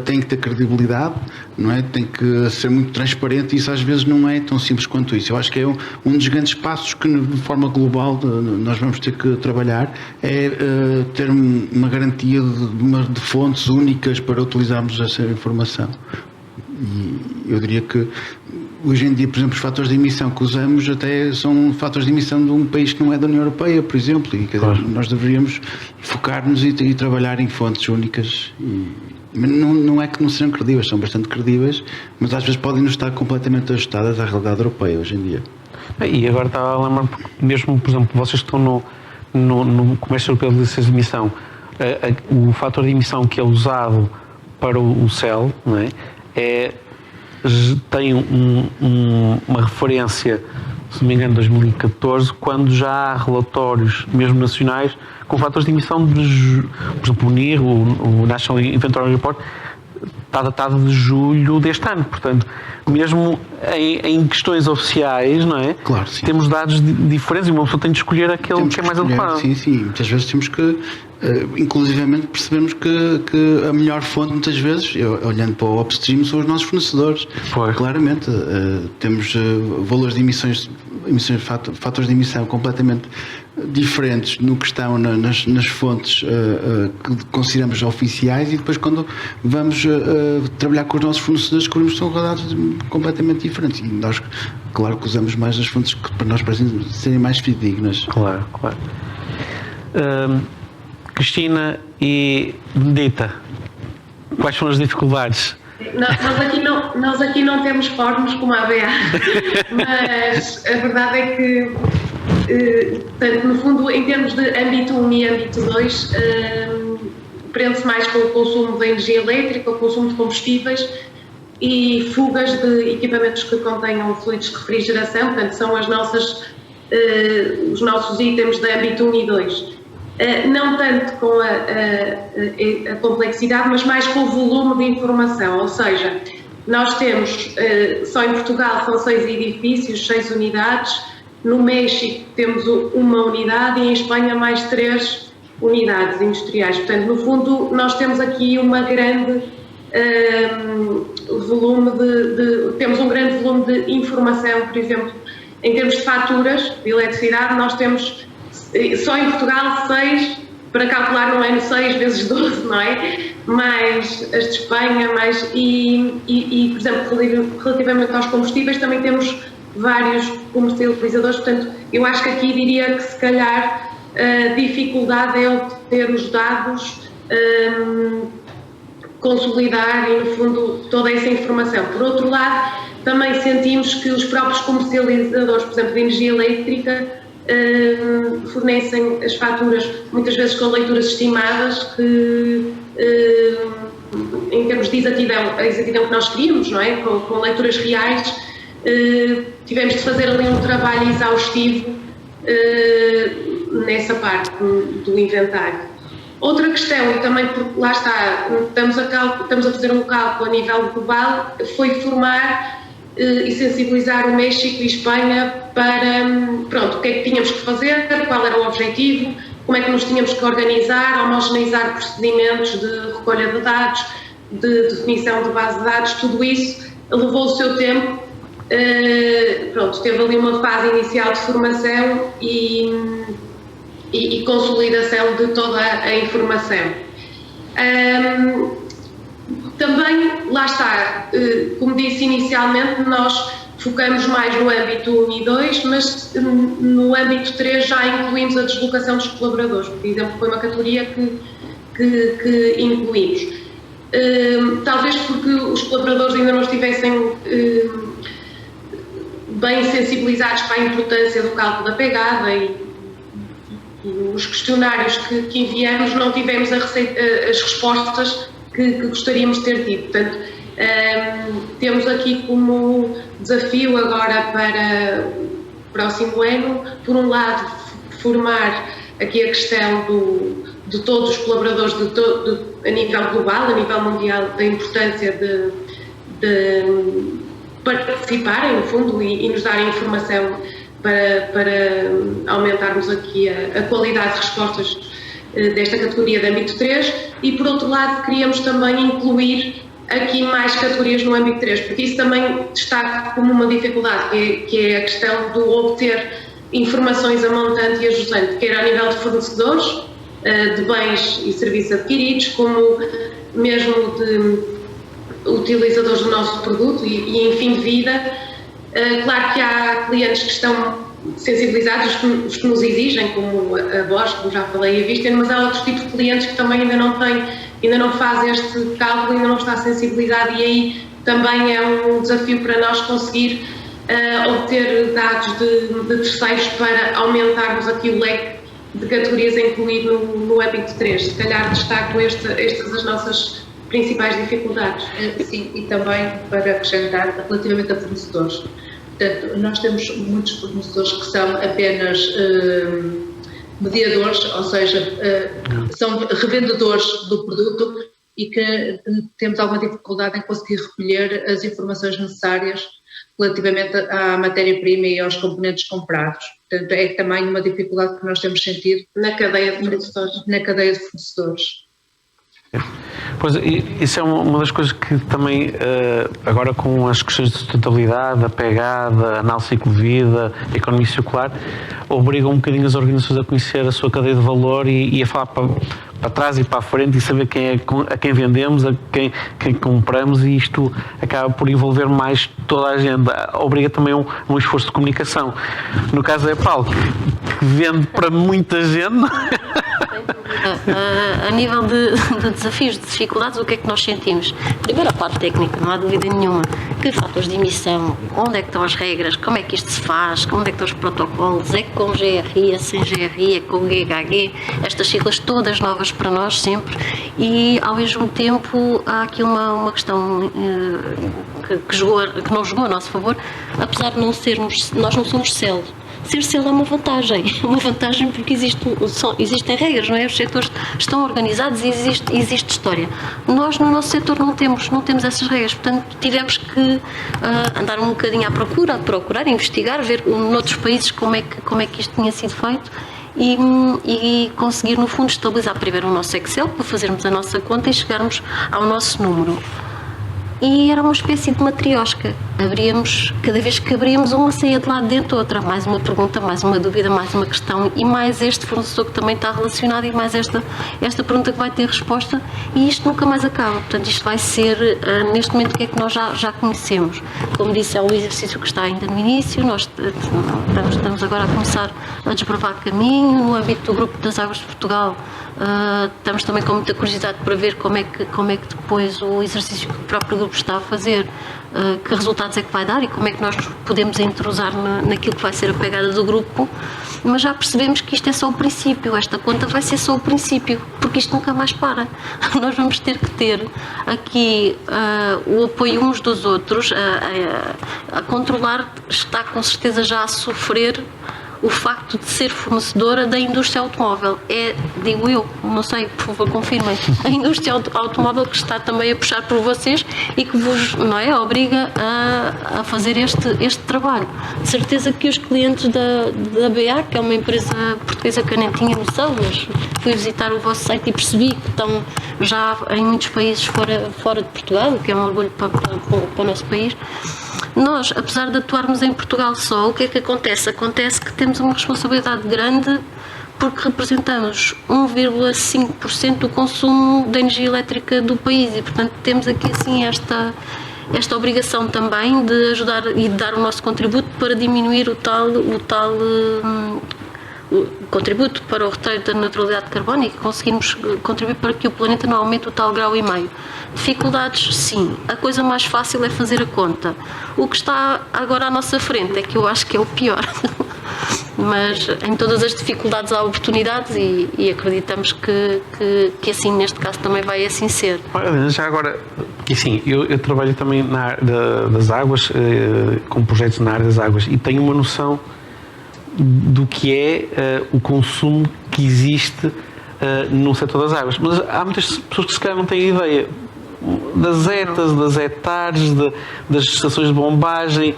tem que ter credibilidade, não é? Tem que ser muito transparente, e isso às vezes não é tão simples quanto isso. Eu acho que é um dos grandes passos que de forma global nós vamos ter que trabalhar, é ter uma garantia de fontes únicas para utilizarmos essa informação. E eu diria que hoje em dia, por exemplo, os fatores de emissão que usamos até são fatores de emissão de um país que não é da União Europeia, por exemplo, e claro, nós deveríamos focar-nos e trabalhar em fontes únicas. Mas não é que não sejam credíveis, são bastante credíveis, mas às vezes podem não estar completamente ajustadas à realidade europeia hoje em dia. E agora estava a lembrar, mesmo, por exemplo, vocês que estão no Comércio Europeu de Licenças de Emissão, o fator de emissão que é usado para o CEL, não é? Tem uma referência, se não me engano, de 2014, quando já há relatórios, mesmo nacionais, com fatores de emissão por exemplo, o NIR, o National Inventory Report, está datado de julho deste ano. Portanto, mesmo em questões oficiais, não é? Claro, sim. Temos dados diferentes e uma pessoa tem de escolher aquele que é mais adequado. Sim. Muitas vezes temos que, inclusivamente, percebemos que a melhor fonte, muitas vezes, olhando para o upstream, são os nossos fornecedores. Foi. Claramente, temos valores de emissões, fatores de emissão completamente diferentes no que estão nas fontes que consideramos oficiais, e depois quando vamos trabalhar com os nossos fornecedores descobrimos que são dados completamente diferentes, e nós, claro, que usamos mais as fontes que para nós parecem serem mais fidedignas. Claro. Cristina e Benedita, quais são as dificuldades? Nós aqui não temos fóruns como a ABA, mas a verdade é que, portanto, no fundo, em termos de âmbito 1 e âmbito 2, prende-se mais com o consumo de energia elétrica, o consumo de combustíveis e fugas de equipamentos que contenham fluidos de refrigeração, portanto, são os nossos itens de âmbito 1 e 2. Não tanto com a complexidade, mas mais com o volume de informação, ou seja, nós temos, só em Portugal são 6 edifícios, 6 unidades, no México temos uma unidade e em Espanha mais 3 unidades industriais. Portanto, no fundo, nós temos aqui uma grande temos um grande volume de informação. Por exemplo, em termos de faturas de eletricidade, nós temos só em Portugal 6, para calcular no ano 6 vezes 12, não é? Mais as de Espanha, por exemplo, relativamente aos combustíveis, também temos vários comercializadores. Portanto, eu acho que aqui diria que se calhar a dificuldade é obter os dados, consolidar e, no fundo, toda essa informação. Por outro lado, também sentimos que os próprios comercializadores, por exemplo, de energia elétrica, fornecem as faturas muitas vezes com leituras estimadas que, em termos de exatidão, a exatidão que nós queríamos, não é? Com leituras reais, tivemos de fazer ali um trabalho exaustivo nessa parte do inventário. Outra questão, e também porque lá está, estamos a fazer um cálculo a nível global, foi formar e sensibilizar o México e Espanha para, pronto, o que é que tínhamos que fazer, qual era o objetivo, como é que nos tínhamos que organizar, homogeneizar procedimentos de recolha de dados, de definição de base de dados, tudo isso levou o seu tempo. Pronto, teve ali uma fase inicial de formação e consolidação de toda a informação. Também, lá está, como disse inicialmente, nós focamos mais no âmbito 1 e 2, mas no âmbito 3 já incluímos a deslocação dos colaboradores, por exemplo, foi uma categoria que incluímos. Talvez porque os colaboradores ainda não estivessem bem sensibilizados para a importância do cálculo da pegada e os questionários que enviamos não tivemos as respostas que gostaríamos de ter tido. Portanto, temos aqui como desafio agora para o próximo ano, por um lado, formar aqui a questão de todos os colaboradores a nível global, a nível mundial, da importância de participarem, no fundo, e nos darem informação para aumentarmos aqui a qualidade de respostas desta categoria de âmbito 3 e, por outro lado, queríamos também incluir aqui mais categorias no âmbito 3, porque isso também destaca como uma dificuldade, que é a questão de obter informações a montante e a jusante, quer a nível de fornecedores, de bens e serviços adquiridos, como mesmo de utilizadores do nosso produto e em fim de vida. Claro que há clientes que estão sensibilizados, os que nos exigem, como a Bosch, como já falei, a Vista, mas há outros tipos de clientes que também ainda não fazem este cálculo, ainda não está sensibilizado, e aí também é um desafio para nós conseguir obter dados de terceiros para aumentarmos aqui o leque de categorias a incluir no âmbito 3. Se calhar destaco estas as nossas principais dificuldades. Sim, e também para acrescentar relativamente a fornecedores. Portanto, nós temos muitos fornecedores que são apenas mediadores, ou seja, são revendedores do produto e que temos alguma dificuldade em conseguir recolher as informações necessárias relativamente à matéria-prima e aos componentes comprados. Portanto, é também uma dificuldade que nós temos sentido na cadeia de fornecedores. Pois, isso é uma das coisas que também, agora com as questões de sustentabilidade, a pegada, a análise de ciclo de vida, a economia circular, obrigam um bocadinho as organizações a conhecer a sua cadeia de valor e a falar para trás e para a frente e saber a quem vendemos, a quem compramos, e isto acaba por envolver mais toda a gente. Obriga também um esforço de comunicação. No caso da EPAL, que vende para muita gente. A nível de desafios, de dificuldades, o que é que nós sentimos? Primeiro, a parte técnica, não há dúvida nenhuma. Que fatores de emissão? Onde é que estão as regras? Como é que isto se faz? Onde é que estão os protocolos? É com GRI, é sem GRI, é com GHG? Estas siglas todas novas para nós sempre, e ao mesmo tempo há aqui uma questão que não jogou a nosso favor, apesar de nós não somos CEL. Ser CEL é uma vantagem porque existem regras, não é? Os setores estão organizados e existe história. Nós no nosso setor não temos essas regras, portanto tivemos que andar um bocadinho à procurar, investigar, ver noutros países como é que isto tinha sido feito e conseguir no fundo estabilizar primeiro o nosso Excel para fazermos a nossa conta e chegarmos ao nosso número. E era uma espécie de matriosca. Cada vez que abríamos uma, saía de lado dentro outra. Mais uma pergunta, mais uma dúvida, mais uma questão e mais este fornecedor que também está relacionado e mais esta pergunta que vai ter resposta, e isto nunca mais acaba. Portanto, isto vai ser, neste momento, o que é que nós já conhecemos. Como disse, é um exercício que está ainda no início, nós estamos agora a começar a desbravar caminho. No âmbito do Grupo das Águas de Portugal, estamos também com muita curiosidade para ver como é que depois o exercício que o próprio grupo está a fazer, que resultados é que vai dar e como é que nós podemos entrosar naquilo que vai ser a pegada do grupo, mas já percebemos que isto é só o princípio, esta conta vai ser só o princípio, porque isto nunca mais para. Nós vamos ter que ter aqui o apoio uns dos outros, a controlar, está com certeza já a sofrer o facto de ser fornecedora da indústria automóvel. É, digo eu, não sei, por favor confirmem, a indústria automóvel que está também a puxar por vocês e que vos, não é, obriga a fazer este trabalho. De certeza que os clientes da BA, que é uma empresa portuguesa que eu nem tinha noção, mas fui visitar o vosso site e percebi que estão já em muitos países fora de Portugal, o que é um orgulho para o nosso país. Nós, apesar de atuarmos em Portugal só, o que é que acontece? Acontece que temos uma responsabilidade grande porque representamos 1,5% do consumo de energia elétrica do país e, portanto, temos aqui assim esta obrigação também de ajudar e de dar o nosso contributo para diminuir o tal contributo para o roteiro da neutralidade de carbono e que conseguirmos contribuir para que o planeta não aumente o tal grau e meio. Dificuldades, sim. A coisa mais fácil é fazer a conta. O que está agora à nossa frente é que eu acho que é o pior. Mas em todas as dificuldades há oportunidades e acreditamos que assim neste caso também vai assim ser. Já agora, assim, eu trabalho também na área das águas, com projetos na área das águas e tenho uma noção do que é o consumo que existe no setor das águas. Mas há muitas pessoas que se calhar não têm ideia das ETAs, das hectares, das estações de bombagem.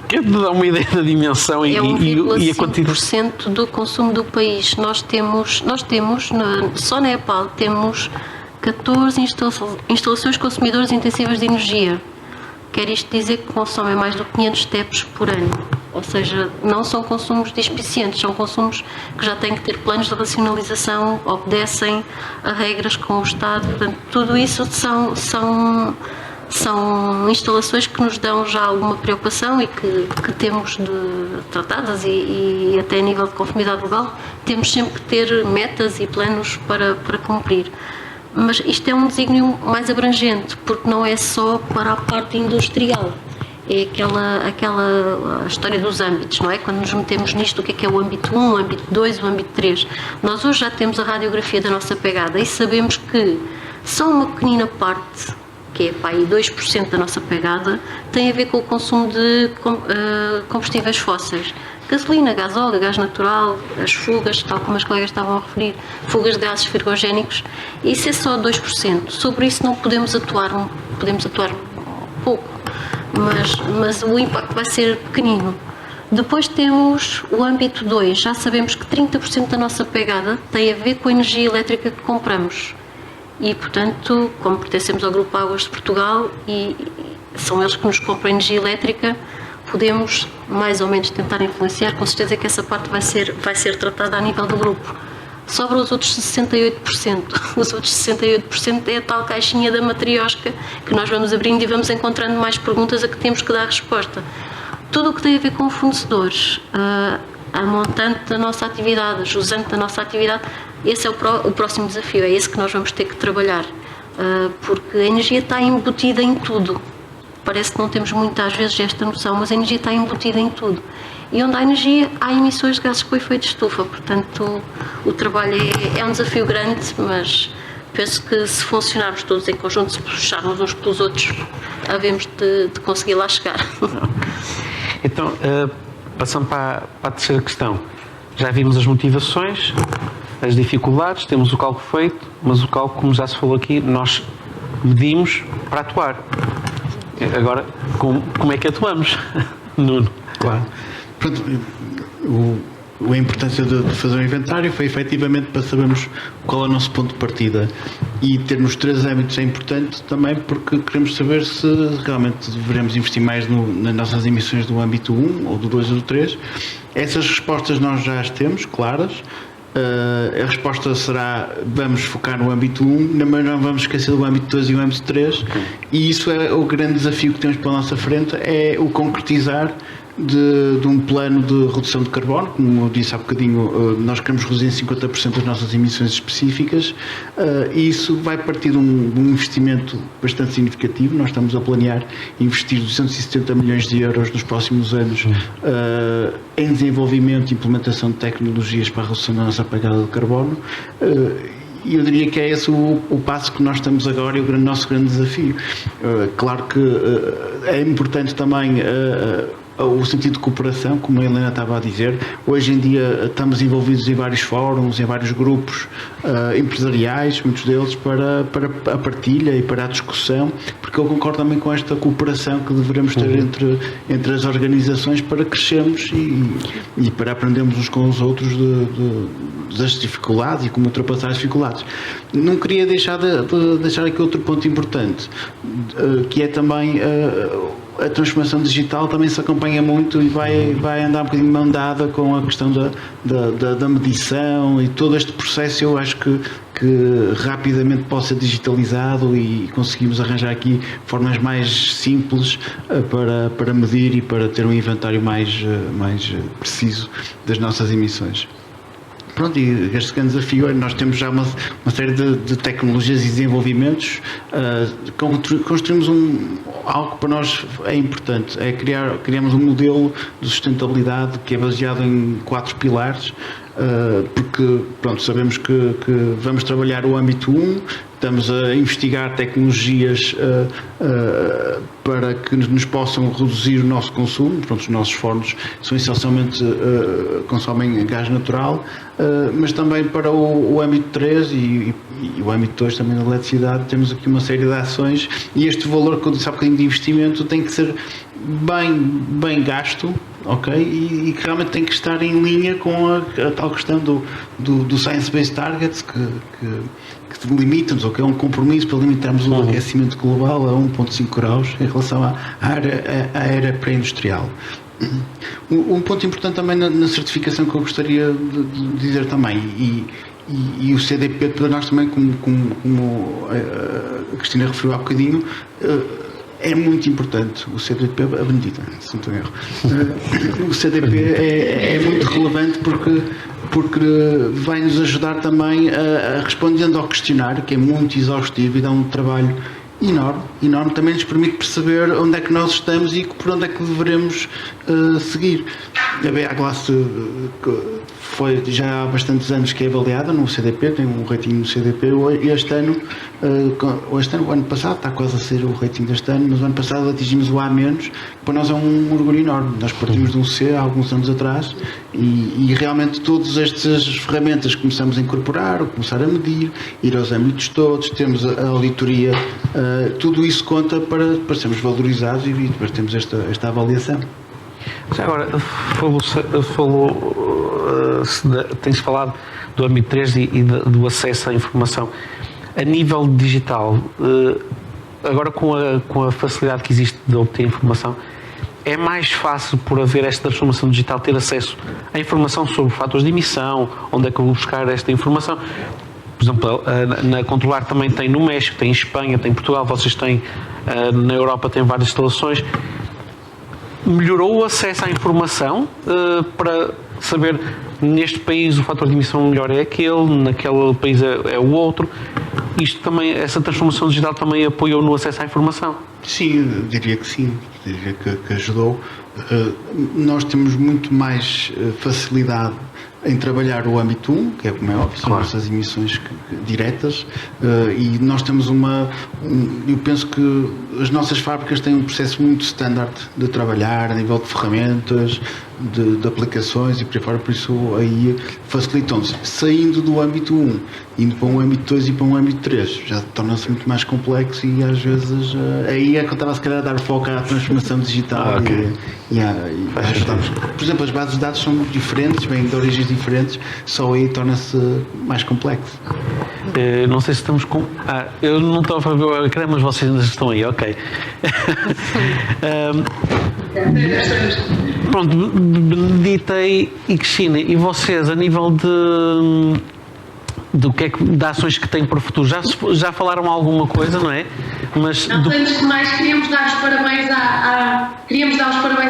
Quero dar uma ideia da dimensão e a quantidade. 1,5% do consumo do país. Nós temos só na EPAL temos 14 instalações consumidoras intensivas de energia. Quer isto dizer que consomem mais do que 500 TEPs por ano. Ou seja, não são consumos dispicientes, são consumos que já têm que ter planos de racionalização, obedecem a regras com o Estado. Portanto, tudo isso são instalações que nos dão já alguma preocupação e que temos tratadas e até a nível de conformidade legal temos sempre que ter metas e planos para cumprir. Mas isto é um desígnio mais abrangente, porque não é só para a parte industrial. É aquela história dos âmbitos, não é? Quando nos metemos nisto, o que é o âmbito 1, o âmbito 2, o âmbito 3. Nós hoje já temos a radiografia da nossa pegada e sabemos que só uma pequenina parte, que é para aí 2% da nossa pegada, tem a ver com o consumo de combustíveis fósseis. Gasolina, gasóleo, gás natural, as fugas, tal como as colegas estavam a referir, fugas de gases ferrogénicos, isso é só 2%. Sobre isso não podemos atuar pouco, mas o impacto vai ser pequenino. Depois temos o âmbito 2, já sabemos que 30% da nossa pegada tem a ver com a energia elétrica que compramos. E, portanto, como pertencemos ao Grupo Águas de Portugal e são eles que nos compram energia elétrica, podemos mais ou menos tentar influenciar, com certeza que essa parte vai ser tratada a nível do grupo. Sobra os outros 68%. Os outros 68% é a tal caixinha da matriosca que nós vamos abrindo e vamos encontrando mais perguntas a que temos que dar resposta. Tudo o que tem a ver com fornecedores, a montante da nossa atividade, a jusante da nossa atividade, esse é o próximo desafio, é esse que nós vamos ter que trabalhar, porque a energia está embutida em tudo. Parece que não temos muitas vezes esta noção, mas a energia está embutida em tudo. E onde há energia, há emissões de gases com efeito de estufa. Portanto, o trabalho é um desafio grande, mas penso que se funcionarmos todos em conjunto, se puxarmos uns pelos outros, havemos de conseguir lá chegar. Então, passando para a terceira questão. Já vimos as motivações, as dificuldades, temos o cálculo feito, mas o cálculo, como já se falou aqui, nós medimos para atuar. Agora, como é que atuamos, Nuno? Claro. Pronto, a importância de fazer um inventário foi efetivamente para sabermos qual é o nosso ponto de partida e termos 3 âmbitos é importante também porque queremos saber se realmente devemos investir mais nas nossas emissões do âmbito 1 ou do 2 ou do 3. Essas respostas nós já as temos, claras. A resposta será vamos focar no âmbito 1, mas não vamos esquecer do âmbito 2 e o âmbito 3 e isso é o grande desafio que temos pela nossa frente, é o concretizar de um plano de redução de carbono. Como eu disse há bocadinho, nós queremos reduzir em 50% as nossas emissões específicas e isso vai partir de um investimento bastante significativo. Nós estamos a planear investir 270 milhões de euros nos próximos anos em desenvolvimento e implementação de tecnologias para a redução da nossa pegada de carbono. E eu diria que é esse o passo que nós estamos agora e nosso grande desafio. Claro que é importante também o sentido de cooperação, como a Helena estava a dizer. Hoje em dia estamos envolvidos em vários fóruns, em vários grupos empresariais, muitos deles, para a partilha e para a discussão, porque eu concordo também com esta cooperação que devemos ter entre as organizações para crescermos e para aprendermos uns com os outros das dificuldades e como ultrapassar as dificuldades. Não queria deixar aqui outro ponto importante, que é também a transformação digital também se acompanha muito e vai andar um bocadinho mandada com a questão da medição e todo este processo. Eu acho que rapidamente pode ser digitalizado e conseguimos arranjar aqui formas mais simples para medir e para ter um inventário mais preciso das nossas emissões. Pronto, e este grande desafio, nós temos já uma série de tecnologias e desenvolvimentos. Construímos algo que para nós é importante, é criamos um modelo de sustentabilidade que é baseado em 4 pilares, porque pronto, sabemos que vamos trabalhar o âmbito 1, estamos a investigar tecnologias para que nos possam reduzir o nosso consumo. Pronto, os nossos fornos são essencialmente consomem gás natural, mas também para o âmbito 3 e o âmbito 2 também da eletricidade temos aqui uma série de ações, e este valor que eu disse há bocadinho de investimento tem que ser bem gasto, ok? E que realmente tem que estar em linha com a tal questão do Science-Based Targets que limitam-nos, ok? É um compromisso para limitarmos o aquecimento global a 1,5 graus em relação à era pré-industrial. Um ponto importante também na certificação que eu gostaria de dizer também, e o CDP para nós também, como a Cristina referiu há bocadinho, é muito importante. O CDP, a Benedita, se não estou em erro, o CDP é muito relevante porque vai nos ajudar também a respondendo ao questionário, que é muito exaustivo e dá um trabalho enorme, também nos permite perceber onde é que nós estamos e por onde é que devemos seguir. A BA Glass foi já há bastantes anos que é avaliada no CDP, tem um rating no CDP, e o ano passado, está quase a ser o rating deste ano, mas o ano passado atingimos o A-, que para nós é um orgulho enorme. Nós partimos de um C há alguns anos atrás e realmente todas estas ferramentas começamos a incorporar, começar a medir, ir aos âmbitos todos, temos a auditoria, tudo isso conta para sermos valorizados e para termos esta avaliação. Já agora, tem-se falado do âmbito 3 e do acesso à informação. A nível digital, agora com a facilidade que existe de obter informação, é mais fácil, por haver esta transformação digital, ter acesso à informação sobre fatores de emissão, onde é que eu vou buscar esta informação. Por exemplo, na Controlar também tem no México, tem em Espanha, tem em Portugal, vocês têm na Europa, têm várias instalações. Melhorou o acesso à informação para saber neste país o fator de emissão melhor é aquele, naquele país é o outro. Isto também, essa transformação digital também apoiou no acesso à informação? Sim, diria que sim, diria que ajudou. Nós temos muito mais facilidade em trabalhar o âmbito 1, que é como é óbvio, são essas emissões diretas, e nós temos eu penso que as nossas fábricas têm um processo muito standard de trabalhar a nível de ferramentas, de aplicações e por aí fora, por isso aí facilitam-se. Saindo do âmbito 1, indo para um âmbito 2 e para um âmbito 3, já torna-se muito mais complexo e às vezes aí é que eu estava se calhar a dar foco à transformação digital e ajudamos. Por exemplo, as bases de dados são diferentes, vêm de origens diferentes, só aí torna-se mais complexo. Não sei se estamos com... eu não estou a ver o ecrã, mas vocês ainda estão aí, ok. Pronto, Benedita e Cristina, e vocês, a nível de ações que têm para o futuro, já falaram alguma coisa, não é? Mas antes de mais, queríamos dar os parabéns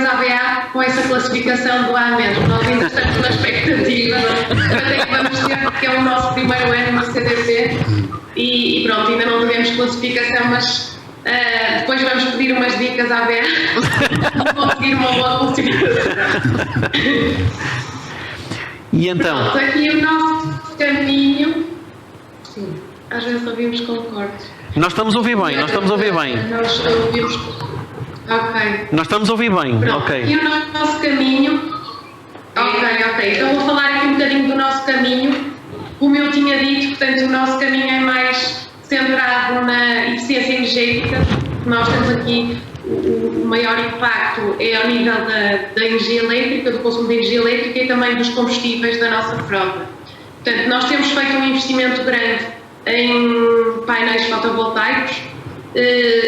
à BA com essa classificação do A-. Nós ainda estamos na expectativa, até que vamos ter, porque é o nosso primeiro ano no CDP, e pronto, ainda não tivemos classificação, mas depois vamos pedir umas dicas à BA para conseguir uma boa classificação. E então? Pronto, aqui o nosso caminho. Sim, às vezes ouvimos com cortes. Nós estamos a ouvir bem, Nós ouvimos. Ok. Nós estamos a ouvir bem, Pronto. ok. E o nosso caminho... Ok. Então vou falar aqui um bocadinho do nosso caminho. Como eu tinha dito, portanto, o nosso caminho é mais centrado na eficiência energética. Nós temos aqui o maior impacto é ao nível da energia elétrica, do consumo de energia elétrica e também dos combustíveis da nossa frota. Portanto, nós temos feito um investimento grande em painéis fotovoltaicos.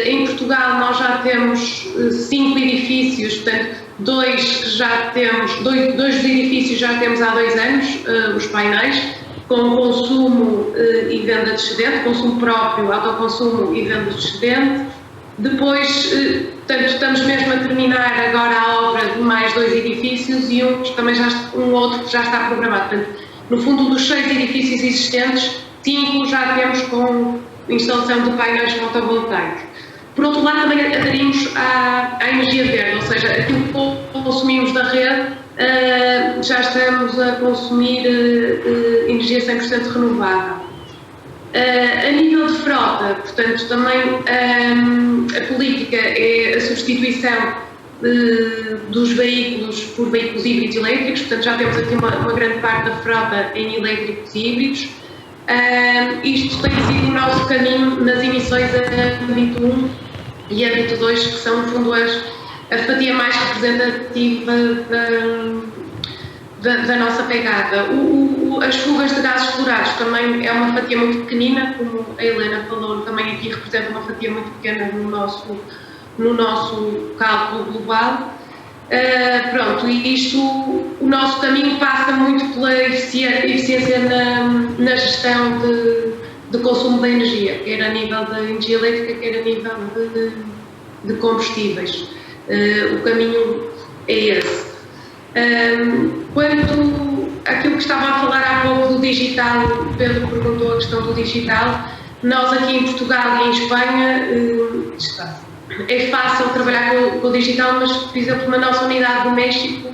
Em Portugal nós já temos 5 edifícios, portanto, dois dos edifícios já temos há 2 anos, os painéis, com consumo e venda de excedente, consumo próprio, autoconsumo e venda de excedente. Depois, portanto, estamos mesmo a terminar agora a obra de mais 2 edifícios e um outro que já está programado. Portanto, no fundo, dos 6 edifícios existentes, 5 já temos com instalação de painéis fotovoltaicos. Por outro lado, também aderimos à energia verde, ou seja, aquilo que consumimos da rede, já estamos a consumir energia 100% renovável. A nível de frota, portanto, também a política é a substituição dos veículos por veículos híbridos elétricos, portanto já temos aqui uma grande parte da frota em elétricos e híbridos. Isto tem sido o nosso caminho nas emissões âmbito 1 e âmbito 2, que são, no fundo, a fatia mais representativa da nossa pegada. As fugas de gases fluorados também é uma fatia muito pequenina, como a Helena falou, também aqui representa uma fatia muito pequena no nosso cálculo global. Pronto, e o nosso caminho passa muito pela eficiência na gestão de consumo da energia, quer a nível da energia elétrica, quer a nível de combustíveis. O caminho é esse. Quanto àquilo que estava a falar há pouco do digital, o Pedro perguntou a questão do digital. Nós aqui em Portugal e em Espanha é fácil trabalhar com o digital, mas, por exemplo, na nossa unidade do México,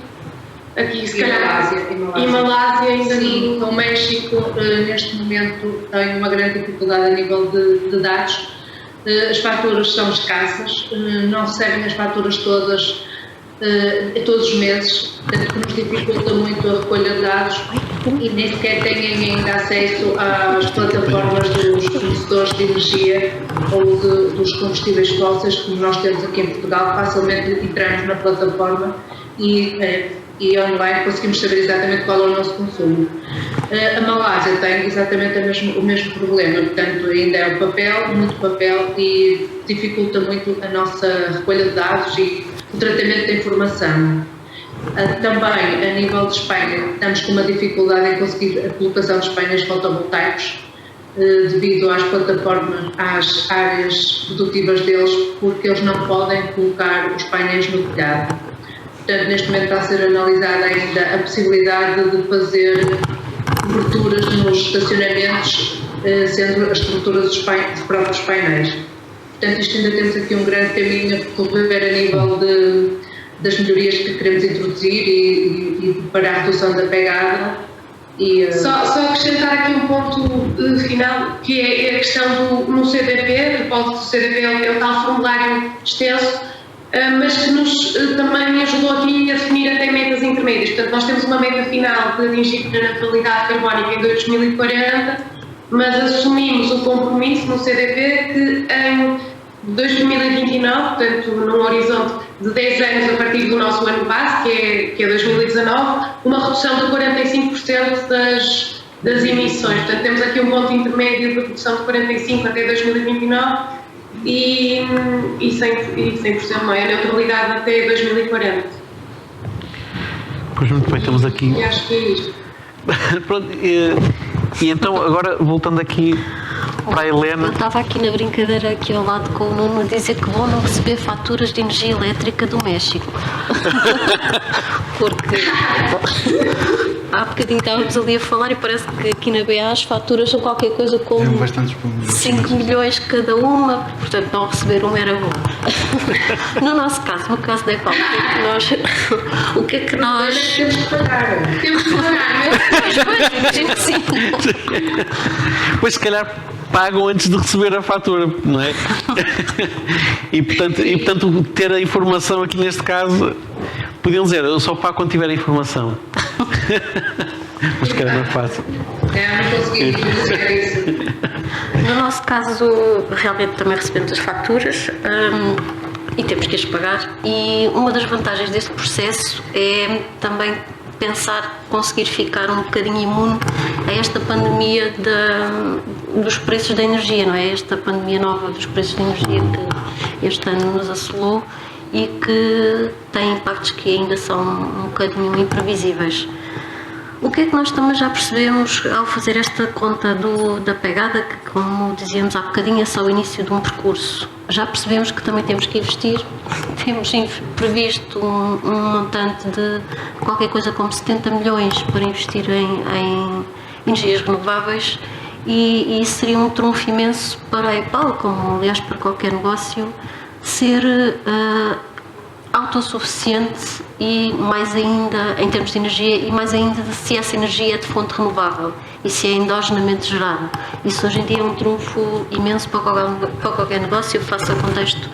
aqui se calhar e Malásia ainda sim, o México neste momento tem uma grande dificuldade a nível de dados. As faturas são escassas, não recebem as faturas todas todos os meses, portanto que nos dificulta muito a recolha de dados e nem sequer têm ainda acesso às plataformas dos fornecedores de energia ou dos combustíveis fósseis, como nós temos aqui em Portugal. Facilmente entramos na plataforma e online conseguimos saber exatamente qual é o nosso consumo. A Malásia tem exatamente o mesmo problema, portanto ainda é o papel, muito papel, e dificulta muito a nossa recolha de dados e o tratamento da informação. Também, a nível de Espanha, estamos com uma dificuldade em conseguir a colocação dos painéis fotovoltaicos devido às plataformas, às áreas produtivas deles, porque eles não podem colocar os painéis no telhado. Portanto, neste momento está a ser analisada ainda a possibilidade de fazer coberturas nos estacionamentos, sendo as estruturas dos próprios painéis. Portanto, isto ainda temos aqui um grande caminho a percorrer a nível das melhorias que queremos introduzir e para a redução da pegada. Só acrescentar aqui um ponto final, que é a questão no CDP, o depósito do CDP é o tal formulário extenso, mas que nos também ajudou aqui a definir até metas intermédias. Portanto, nós temos uma meta final de atingir a neutralidade carbónica em 2040, mas assumimos o compromisso no CDP que em 2029, portanto, num horizonte de 10 anos a partir do nosso ano base, que é 2019, uma redução de 45% das emissões. Portanto, temos aqui um ponto intermédio de redução de 45% até 2029 e 100%, não é? A neutralidade até 2040. Pois muito bem, estamos aqui. E acho que é isto. Pronto, e então, agora voltando aqui para a Helena. Eu estava aqui na brincadeira aqui ao lado com o Nuno a dizer que vão não receber faturas de energia elétrica do México. Porque há bocadinho estávamos ali a falar e parece que aqui na BA as faturas são qualquer coisa como 5 milhões cada uma, portanto não receber uma era bom. No nosso caso, no caso da EPAL, o que é que nós Temos que pagar, Pois, imagino que sim. Pois se calhar pagam antes de receber a fatura, não é? E portanto ter a informação aqui neste caso, podiam dizer, eu só pago quando tiver a informação. Mas que não é fácil. Não consegui dizer isso. No nosso caso, realmente também recebemos as faturas e temos que as pagar. E uma das vantagens deste processo é também conseguir ficar um bocadinho imune a esta pandemia dos preços da energia, não é? Esta pandemia nova dos preços da energia que este ano nos assolou e que tem impactos que ainda são um bocadinho imprevisíveis. O que é que nós também já percebemos ao fazer esta conta da pegada, que, como dizíamos há bocadinho, é só o início de um percurso? Já percebemos que também temos que investir, temos previsto um montante de qualquer coisa como 70 milhões para investir em energias renováveis e isso seria um trunfo imenso para a EPAL, como aliás para qualquer negócio, ser autossuficiente e mais ainda em termos de energia e mais ainda se essa energia é de fonte renovável e se é endogenamente gerada. Isso hoje em dia é um trunfo imenso para qualquer negócio face ao contexto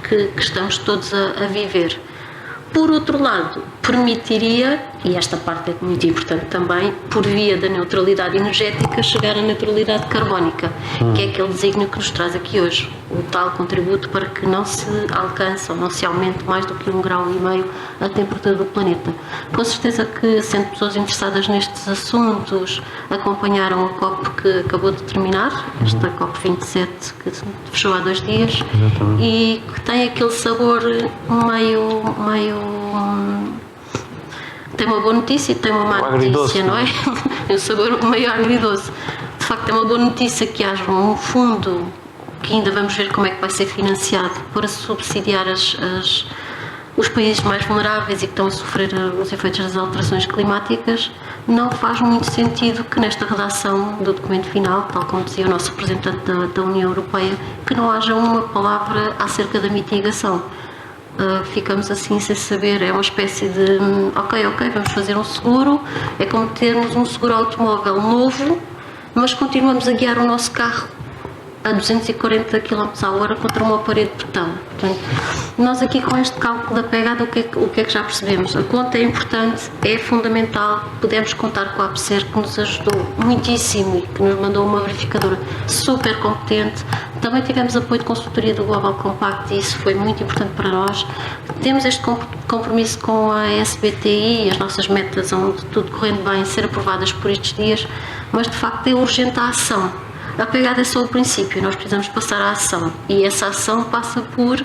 que estamos todos a viver. Por outro lado, permitiria, e esta parte é muito importante também, por via da neutralidade energética, chegar à neutralidade carbónica, que é aquele desígnio que nos traz aqui hoje, o tal contributo para que não se alcance ou não se aumente mais do que 1,5 grau a temperatura do planeta. Com certeza que, sendo pessoas interessadas nestes assuntos, acompanharam a COP que acabou de terminar, esta COP 27, que fechou há 2 dias, e que tem aquele sabor meio tem uma boa notícia e tem uma má notícia, não é? Tem um sabor meio agridoce. De facto, é uma boa notícia que haja um fundo que ainda vamos ver como é que vai ser financiado para subsidiar os países mais vulneráveis e que estão a sofrer os efeitos das alterações climáticas. Não faz muito sentido que nesta redação do documento final, tal como dizia o nosso representante da União Europeia, que não haja uma palavra acerca da mitigação. Ficamos assim sem saber, é uma espécie de ok, vamos fazer um seguro, é como termos um seguro automóvel novo, mas continuamos a guiar o nosso carro a 240 km/h contra uma parede de betão. Portanto, nós aqui com este cálculo da pegada, o que é que já percebemos? A conta é importante, é fundamental, podemos contar com a APSER que nos ajudou muitíssimo e que nos mandou uma verificadora super competente. Também tivemos apoio de consultoria do Global Compact e isso foi muito importante para nós. Temos este compromisso com a SBTI e as nossas metas, onde tudo correndo bem, ser aprovadas por estes dias, mas de facto é urgente a ação. A pegada é só o princípio, nós precisamos passar à ação e essa ação passa por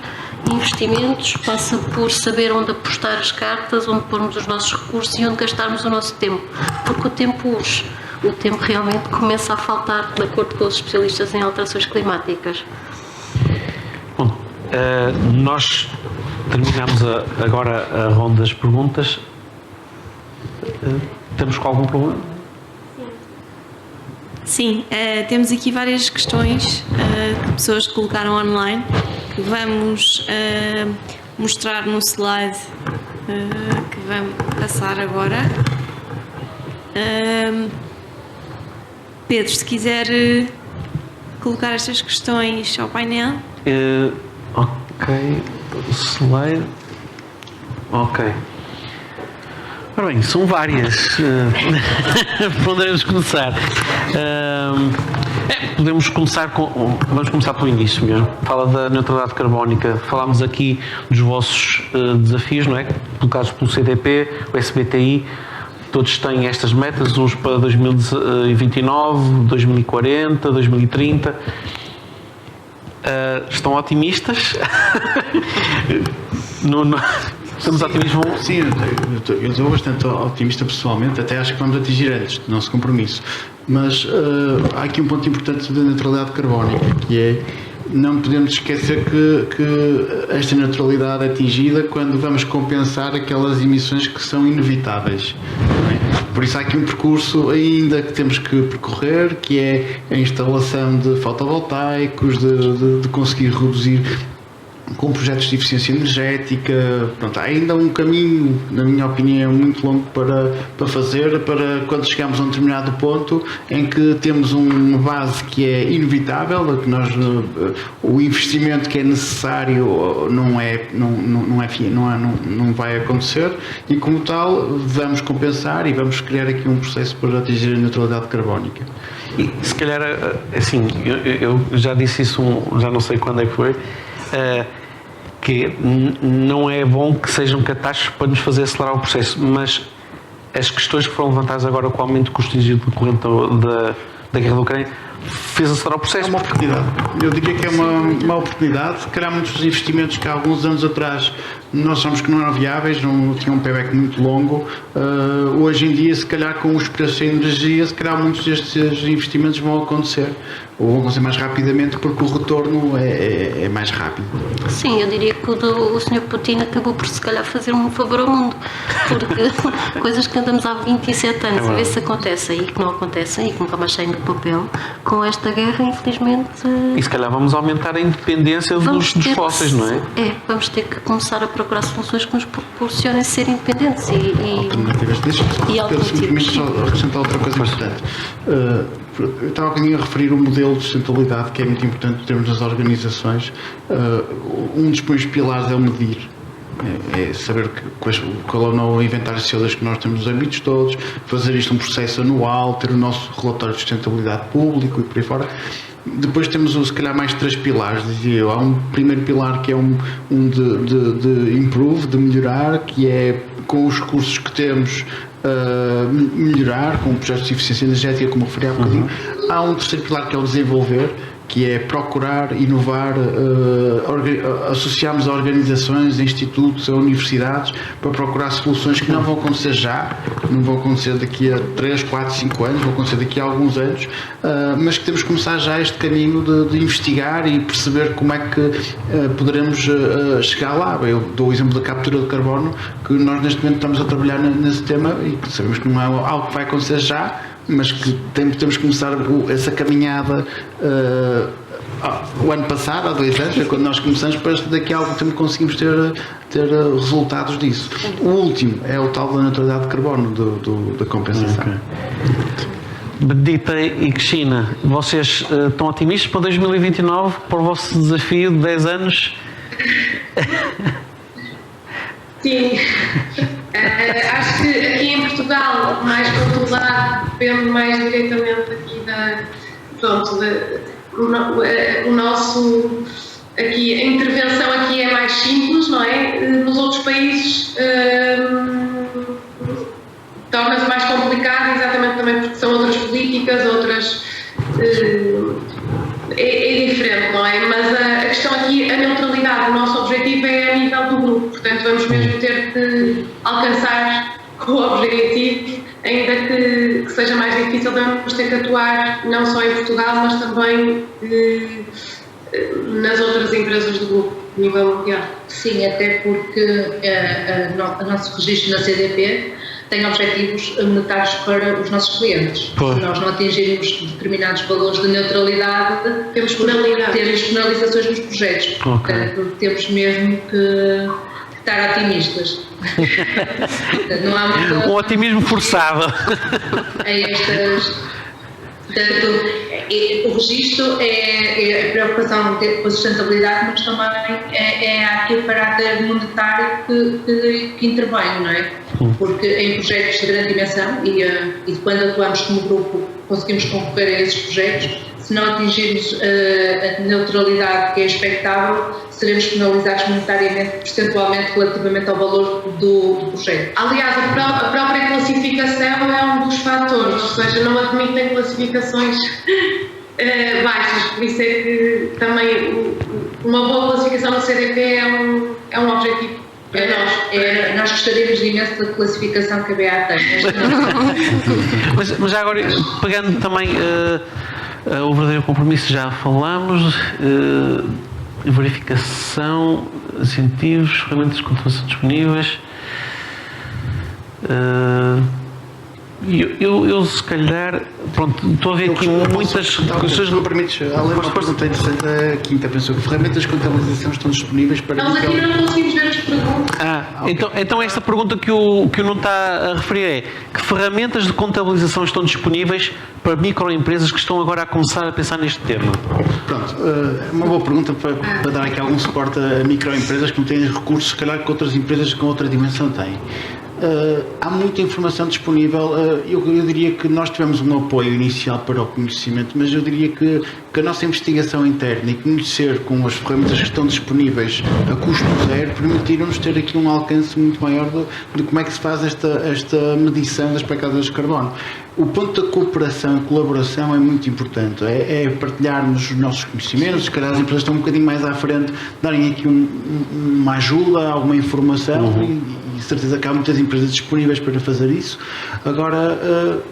investimentos, passa por saber onde apostar as cartas, onde pormos os nossos recursos e onde gastarmos o nosso tempo, porque o tempo urge. O tempo realmente começa a faltar, de acordo com os especialistas em alterações climáticas. Bom, nós terminamos agora a ronda das perguntas. Estamos com algum problema? Sim, temos aqui várias questões que pessoas colocaram online que vamos mostrar no slide que vamos passar agora. Pedro, se quiser colocar estas questões ao painel. Ok, slide. Ok. Ora bem, são várias. Por onde devemos começar? Podemos começar vamos começar pelo início mesmo. Fala da neutralidade carbónica. Falámos aqui dos vossos desafios, não é? Colocados pelo CDP, o SBTI. Todos têm estas metas, uns para 2029, 2040, 2030. Estão otimistas? Estamos otimistas? Sim, eu estou bastante otimista pessoalmente, até acho que vamos atingir antes do nosso compromisso. Mas há aqui um ponto importante da neutralidade carbónica, que é não podemos esquecer que esta neutralidade é atingida quando vamos compensar aquelas emissões que são inevitáveis. Por isso há aqui um percurso ainda que temos que percorrer, que é a instalação de fotovoltaicos, de conseguir reduzir com projetos de eficiência energética. Pronto, há ainda um caminho, na minha opinião, muito longo para fazer, para quando chegamos a um determinado ponto em que temos uma base que é inevitável, que nós, o investimento que é necessário não vai acontecer, e como tal vamos compensar e vamos criar aqui um processo para atingir a neutralidade carbónica. E se calhar, assim, eu já disse isso, já não sei quando é que foi, que não é bom que sejam catástrofes para nos fazer acelerar o processo, mas as questões que foram levantadas agora com o aumento do custo decorrente da guerra da Ucrânia fez acelerar o processo. É uma oportunidade. Eu diria que é uma oportunidade. Se calhar muitos dos investimentos que há alguns anos atrás nós achamos que não eram viáveis, não tinham um payback muito longo, hoje em dia, se calhar com os preços da energia, se calhar muitos destes investimentos vão acontecer, ou vão acontecer mais rapidamente, porque o retorno é mais rápido. Sim, eu diria que o Sr. Putin acabou por se calhar fazer um favor ao mundo, porque coisas que andamos há 27 anos a ver se acontecem e que não acontecem e que nunca mais saem do papel, com esta guerra, infelizmente... E se calhar vamos aumentar a independência dos fósseis, não é? Vamos ter que começar a procurar soluções que nos proporcionem ser independentes e alternativas. Deixa-me só acrescentar outra coisa importante. Eu estava um bocadinho a referir o modelo de sustentabilidade, que é muito importante em termos das organizações. Um dos primeiros pilares é o medir. É saber qual é o novo inventário de CO2 que nós temos nos âmbitos todos, fazer isto um processo anual, ter o nosso relatório de sustentabilidade público e por aí fora. Depois temos, se calhar, mais 3 pilares, dizia eu. Há um primeiro pilar que é um de improve, de melhorar, que é com os recursos que temos melhorar, com projetos de eficiência energética, como referi há bocadinho. Há um terceiro pilar que é o desenvolver, que é procurar inovar, associarmos a organizações, a institutos, a universidades, para procurar soluções que não vão acontecer já, não vão acontecer daqui a 3, 4, 5 anos, vão acontecer daqui a alguns anos, mas que temos que começar já este caminho de investigar e perceber como é que poderemos chegar lá. Eu dou o exemplo da captura de carbono, que nós neste momento estamos a trabalhar nesse tema e que sabemos que não é algo que vai acontecer já, mas que temos que começar essa caminhada o ano passado, há 2 anos, quando nós começamos, para daqui a algum tempo conseguimos ter resultados disso. O último é o tal da neutralidade de carbono, da compensação. Okay. Benedita e Cristina, vocês estão otimistas para 2029, para o vosso desafio de 10 anos? Sim, acho que aqui em Portugal, mais controlado, depende mais diretamente aqui o nosso, aqui, a intervenção aqui é mais simples, não é? Nos outros países torna-se mais complicado, exatamente também porque são outras políticas, outras... É diferente, não é? Mas a questão aqui, a neutralidade, o nosso objetivo é a nível do grupo, portanto vamos mesmo ter que alcançar o objetivo, ainda que seja mais difícil, vamos ter que atuar não só em Portugal, mas também nas outras empresas do grupo, a nível mundial. Sim, até porque o nosso registro na CDP tem objetivos monetários para os nossos clientes. Se nós não atingirmos determinados valores de neutralidade, temos penalizações nos projetos. Okay. Portanto, temos mesmo que estar otimistas. Não há muito... Um otimismo forçado. Portanto, o registro é a preocupação com a sustentabilidade, mas também há aqui o caráter monetário que intervém, não é? Porque em projetos de grande dimensão e quando atuamos como grupo conseguimos concorrer a esses projetos, se não atingirmos a neutralidade que é expectável, seremos penalizados monetariamente, percentualmente, relativamente ao valor do projeto. Aliás, a própria classificação é um dos fatores, ou seja, não admitem classificações baixas, por isso é que também uma boa classificação no CDP é um objetivo. Nós gostaríamos de imenso da classificação que a BA tem. Mas já agora, pegando também o verdadeiro compromisso, já falámos, verificação, incentivos, ferramentas de controle disponíveis. Eu se calhar, pronto, estou a ver aqui muitas coisas. Se me permites, além de uma pergunta interessante, a quinta pensou que ferramentas de contabilização estão disponíveis para... Nós aqui não conseguimos ver as perguntas. Então esta pergunta que o não está a referir é: que ferramentas de contabilização estão disponíveis para microempresas que estão agora a começar a pensar neste tema? Pronto, uma boa pergunta para dar aqui algum suporte a microempresas que não têm recursos, se calhar, que outras empresas com outra dimensão têm. Há muita informação disponível. Eu diria que nós tivemos um apoio inicial para o conhecimento, mas eu diria que a nossa investigação interna e conhecer com as ferramentas que estão disponíveis a custo zero permitiram-nos ter aqui um alcance muito maior de como é que se faz esta medição das pegadas de carbono. O ponto da cooperação e colaboração é muito importante, é partilharmos os nossos conhecimentos, se calhar as empresas estão um bocadinho mais à frente, darem aqui uma ajuda, alguma informação, e certeza que há muitas empresas disponíveis para fazer isso. Agora,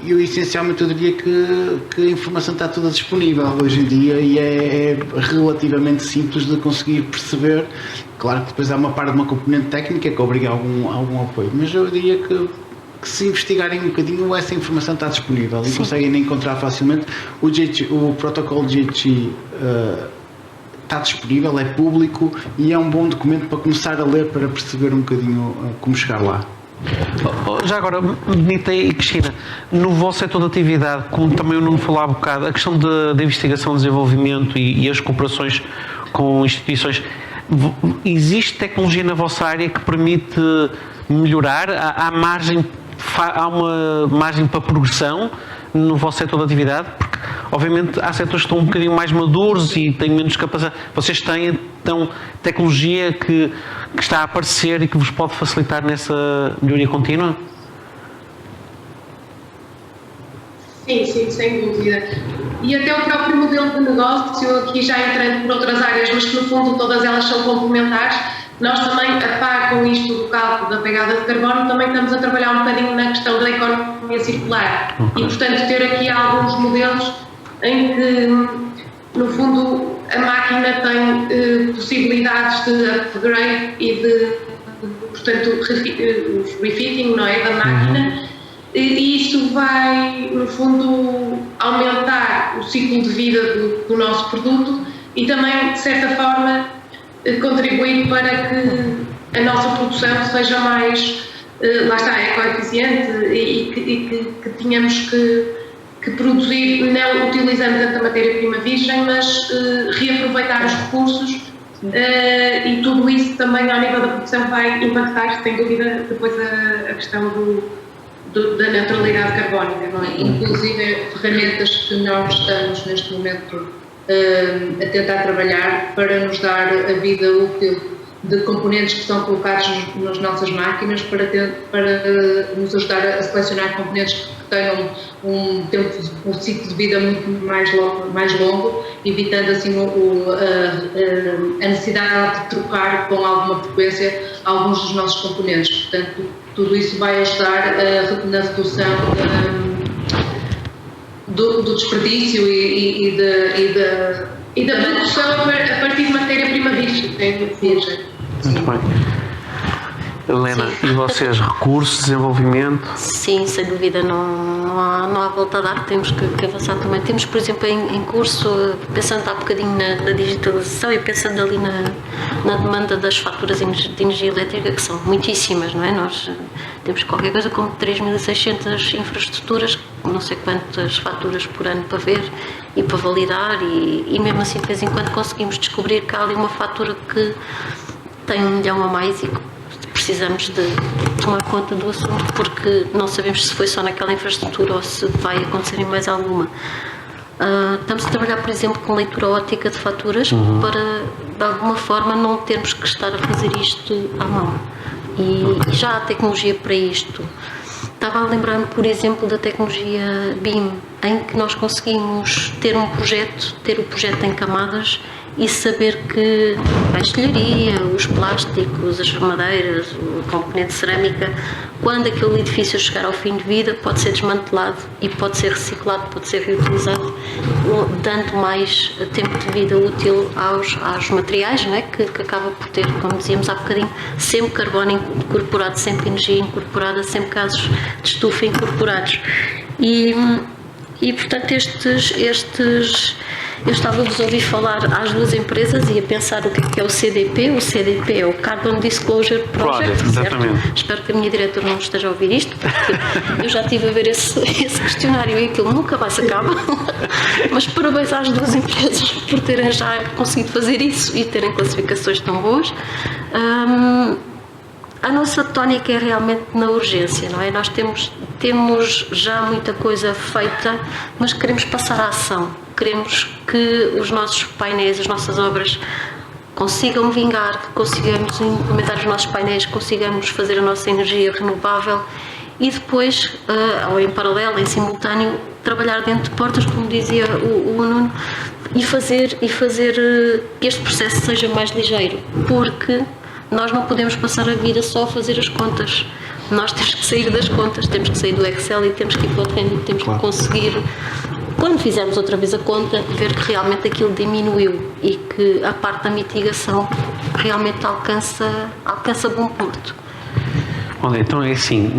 eu essencialmente eu diria que a informação está toda disponível hoje em dia e é relativamente simples de conseguir perceber. Claro que depois há uma parte de uma componente técnica que obriga a algum apoio, mas eu diria que se investigarem um bocadinho, essa informação está disponível e conseguem encontrar facilmente. O protocolo GHG está disponível, é público e é um bom documento para começar a ler, para perceber um bocadinho como chegar lá. Já agora, Benita e Cristina, no vosso setor de atividade, como também o Nuno falou há bocado, a questão da investigação, desenvolvimento e as cooperações com instituições, existe tecnologia na vossa área que permite melhorar? Há uma margem para progressão no vosso setor de atividade? Porque, obviamente, há setores que estão um bocadinho mais maduros e têm menos capacidade. Vocês têm, então, tecnologia que está a aparecer e que vos pode facilitar nessa melhoria contínua? Sim, sem dúvida. E até o próprio modelo de negócio, aqui já entrando por outras áreas, mas que no fundo todas elas são complementares, nós também, a par com isto do cálculo da pegada de carbono, também estamos a trabalhar um bocadinho na questão da economia circular. E, portanto, ter aqui alguns modelos em que, no fundo, a máquina tem possibilidades de upgrade e de, portanto, o refitting, não é, da máquina. E isso vai, no fundo, aumentar o ciclo de vida do nosso produto e também, de certa forma, contribuir para que a nossa produção seja mais, lá está, ecoeficiente e que tenhamos que produzir, não utilizando tanta matéria-prima virgem, mas reaproveitar os recursos e tudo isso também ao nível da produção vai impactar, sem dúvida, depois a questão da neutralidade carbónica, não é? Inclusive ferramentas que nós estamos neste momento a tentar trabalhar para nos dar a vida útil de componentes que são colocados nas nossas máquinas para nos ajudar a selecionar componentes que tenham um ciclo de vida muito mais longo, evitando assim a necessidade de trocar com alguma frequência alguns dos nossos componentes. Portanto, tudo isso vai ajudar na redução do desperdício e da produção a partir de matéria-prima virgem. Muito bem. Helena, sim. E vocês, recursos, desenvolvimento? Sim, sem dúvida, não há volta a dar, temos que avançar também. Temos, por exemplo, em curso, pensando há bocadinho na digitalização e pensando ali na demanda das faturas de energia elétrica, que são muitíssimas, não é? Nós temos qualquer coisa como 3.600 infraestruturas, não sei quantas faturas por ano para ver e para validar, e mesmo assim, de vez em quando, conseguimos descobrir que há ali uma fatura que tem 1 milhão a mais e precisamos de tomar conta do assunto, porque não sabemos se foi só naquela infraestrutura ou se vai acontecer em mais alguma. Estamos a trabalhar, por exemplo, com leitura óptica de faturas para, de alguma forma, não termos que estar a fazer isto à mão. E já há tecnologia para isto. Estava a lembrar-me, por exemplo, da tecnologia BIM, em que nós conseguimos ter o projeto em camadas e saber que a engenharia, os plásticos, as madeiras, o componente de cerâmica, quando aquele edifício chegar ao fim de vida, pode ser desmantelado e pode ser reciclado, pode ser reutilizado, dando mais tempo de vida útil aos materiais, não é? que acaba por ter, como dizíamos há bocadinho, sempre carbono incorporado, sempre energia incorporada, sempre gases de estufa incorporados. E portanto, eu estava-vos a ouvir falar às duas empresas e a pensar o que é o CDP. O CDP é o Carbon Disclosure Project, exatamente. Espero que a minha diretora não esteja a ouvir isto, porque eu já estive a ver esse questionário e aquilo nunca mais acaba. Mas parabéns às duas empresas por terem já conseguido fazer isso e terem classificações tão boas. A nossa tónica é realmente na urgência, não é? Nós temos já muita coisa feita, mas queremos passar à ação. Queremos que os nossos painéis, as nossas obras consigam vingar, que consigamos implementar os nossos painéis, consigamos fazer a nossa energia renovável e depois, ou em paralelo, em simultâneo, trabalhar dentro de portas, como dizia o Nuno, e fazer que este processo seja mais ligeiro, porque nós não podemos passar a vida só a fazer as contas. Nós temos que sair das contas, temos que sair do Excel e temos que ir para o terreno, temos que conseguir, quando fizermos outra vez a conta, ver que realmente aquilo diminuiu e que a parte da mitigação realmente alcança bom porto. Olha, então é assim,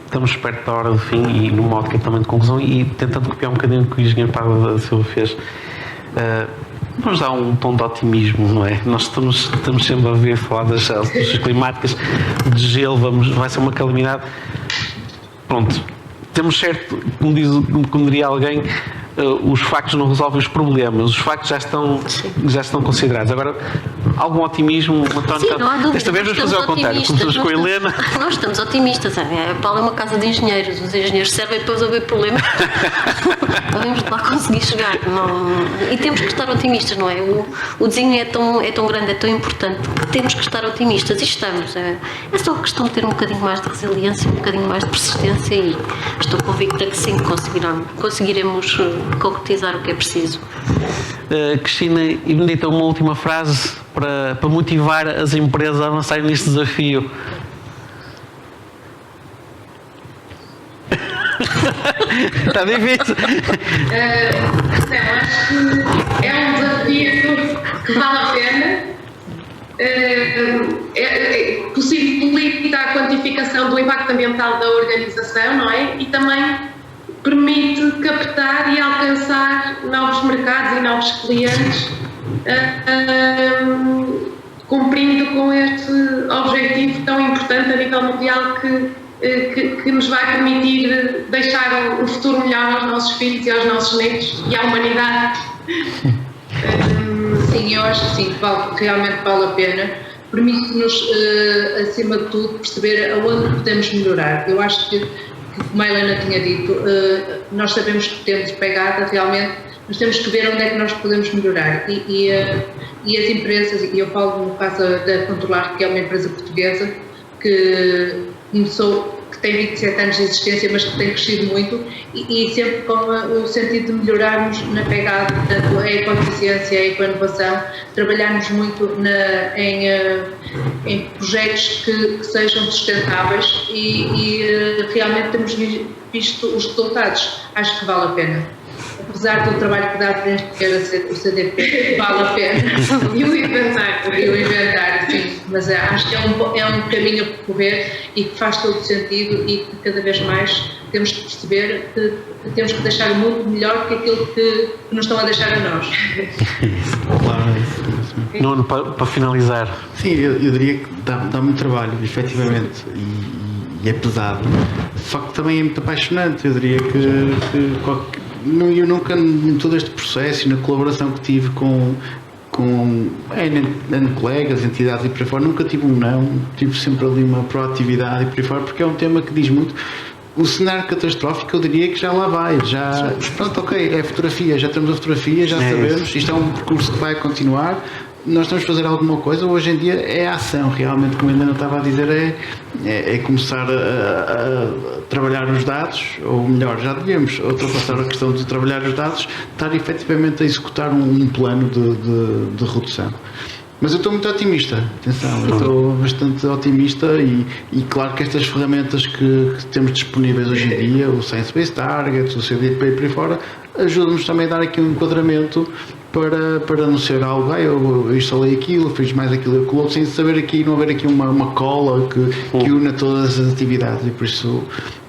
estamos perto da hora do fim e no modo que é também de conclusão e tentando copiar um bocadinho o que o engenheiro Pádua da Silva fez, vamos dar um tom de otimismo, não é? Nós estamos sempre a ouvir falar das alterações climáticas, de gelo, vai ser uma calamidade. Pronto, temos certo, como diria alguém, os factos não resolvem os problemas, os factos já estão considerados. Agora, algum otimismo, uma tónica? Sim, não há dúvida. Desta vez vamos fazer ao contrário, começamos com a Helena. Nós estamos otimistas. A Paula é uma casa de engenheiros, os engenheiros servem para resolver problemas. Vamos lá conseguir chegar. E temos que estar otimistas, não é? O desenho é tão grande, é tão importante que temos que estar otimistas e estamos. É só questão de ter um bocadinho mais de resiliência, um bocadinho mais de persistência e estou convicta que sim, conseguiremos concretizar o que é preciso. Cristina e Benedita, uma última frase para motivar as empresas a avançarem neste desafio. Está difícil. Acho que é um desafio que vale a pena. Possibilita a quantificação do impacto ambiental da organização, não é? E também permite captar e alcançar novos mercados e novos clientes, cumprindo com este objetivo tão importante a nível mundial que nos vai permitir deixar um futuro melhor aos nossos filhos e aos nossos netos e à humanidade. Sim, eu acho que sim, realmente vale a pena. Permite-nos, acima de tudo, perceber aonde podemos melhorar. Eu acho que, como a Helena tinha dito, nós sabemos que temos pegada realmente, mas temos que ver onde é que nós podemos melhorar. E as empresas, e eu falo no caso da Controlar, que é uma empresa portuguesa, que começou, que tem 27 anos de existência, mas que tem crescido muito e sempre com o sentido de melhorarmos na pegada da ecoeficiência e ecoinovação, trabalharmos muito em projetos que sejam sustentáveis e realmente temos visto os resultados. Acho que vale a pena. Apesar do trabalho que dá para encher o CDP, vale a pena. E o inventário, sim. Mas acho que é um caminho a percorrer e que faz todo sentido e que cada vez mais temos que perceber que temos que deixar o mundo melhor que aquilo que nos estão a deixar a nós. Claro, é isso. Nuno, para finalizar. Sim, eu diria que dá muito trabalho, efetivamente, e é pesado. De facto, também é muito apaixonante. Eu diria que eu nunca, em todo este processo e na colaboração que tive com colegas, entidades e por aí fora, nunca tive um não, tive sempre ali uma proatividade e por aí fora, porque é um tema que diz muito. O cenário catastrófico, eu diria que já lá vai, pronto, ok, é fotografia, já temos a fotografia, já sabemos, isto é um percurso que vai continuar, nós temos que fazer alguma coisa. Hoje em dia é a ação, realmente, como a Helena estava a dizer, é começar a trabalhar os dados, ou melhor, já devíamos ultrapassar a questão de trabalhar os dados, estar efetivamente a executar um plano de redução. Mas eu estou muito otimista, atenção, eu estou bastante otimista e claro que estas ferramentas que temos disponíveis hoje em dia, o Science Based Targets, o CDP e por aí fora, ajudam-nos também a dar aqui um enquadramento para não ser algo, eu instalei aquilo, fiz mais aquilo e aquilo outro, sem saber aqui, não haver aqui uma cola que una todas as atividades, e por isso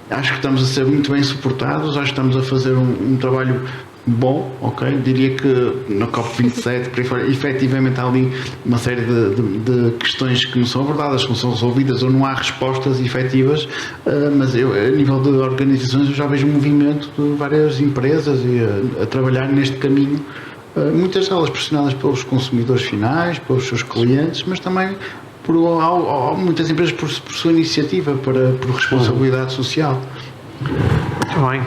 acho que estamos a ser muito bem suportados, acho que estamos a fazer um trabalho bom, ok? Diria que na COP27 efetivamente há ali uma série de questões que não são abordadas, que não são resolvidas ou não há respostas efetivas, mas eu, a nível de organizações, eu já vejo um movimento de várias empresas a trabalhar neste caminho, muitas delas pressionadas pelos consumidores finais, pelos seus clientes, mas também por muitas empresas por sua iniciativa, por responsabilidade social. Muito bem.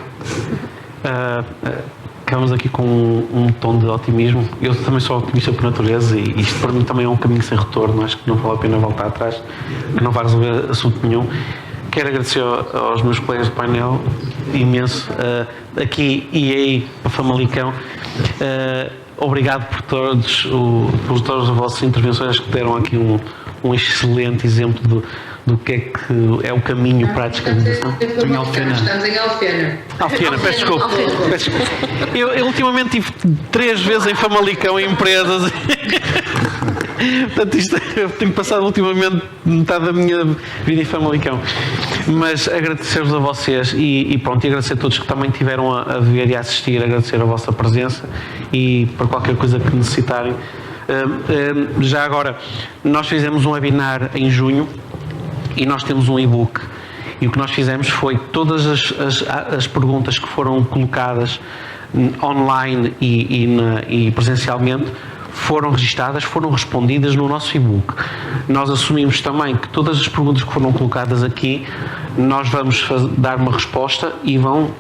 Acabamos aqui com um tom de otimismo. Eu também sou otimista por natureza e isto para mim também é um caminho sem retorno. Acho que não vale a pena voltar atrás, que não vai resolver assunto nenhum. Quero agradecer aos meus colegas do painel imenso. Aqui EA, a Famalicão. Obrigado por todas as vossas intervenções, que deram aqui um excelente exemplo do que é o caminho para a descarbonização. Estamos em Alfena. Alfena, peço desculpa. Eu ultimamente tive 3 vezes em Famalicão em empresas. Portanto, eu tenho passado ultimamente metade da minha vida em Famalicão. Mas agradecer-vos a vocês e pronto, e agradecer a todos que também tiveram a ver e a assistir, agradecer a vossa presença e para qualquer coisa que necessitarem. Já agora, nós fizemos um webinar em junho e nós temos um e-book, e o que nós fizemos foi todas as perguntas que foram colocadas online e presencialmente foram registadas, foram respondidas no nosso e-book. Nós assumimos também que todas as perguntas que foram colocadas aqui, nós vamos dar uma resposta e vão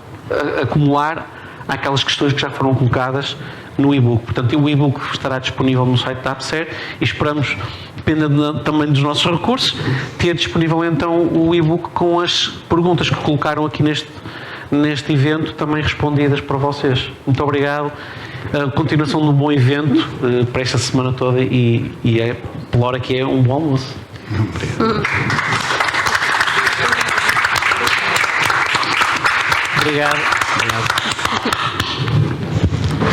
acumular aquelas questões que já foram colocadas no e-book. Portanto, o e-book estará disponível no site da APSER e esperamos, dependendo também dos nossos recursos, ter disponível então o e-book com as perguntas que colocaram aqui neste evento, também respondidas para vocês. Muito obrigado. Continuação de um bom evento para esta semana toda e pela hora que é um bom almoço. Obrigado. Obrigado.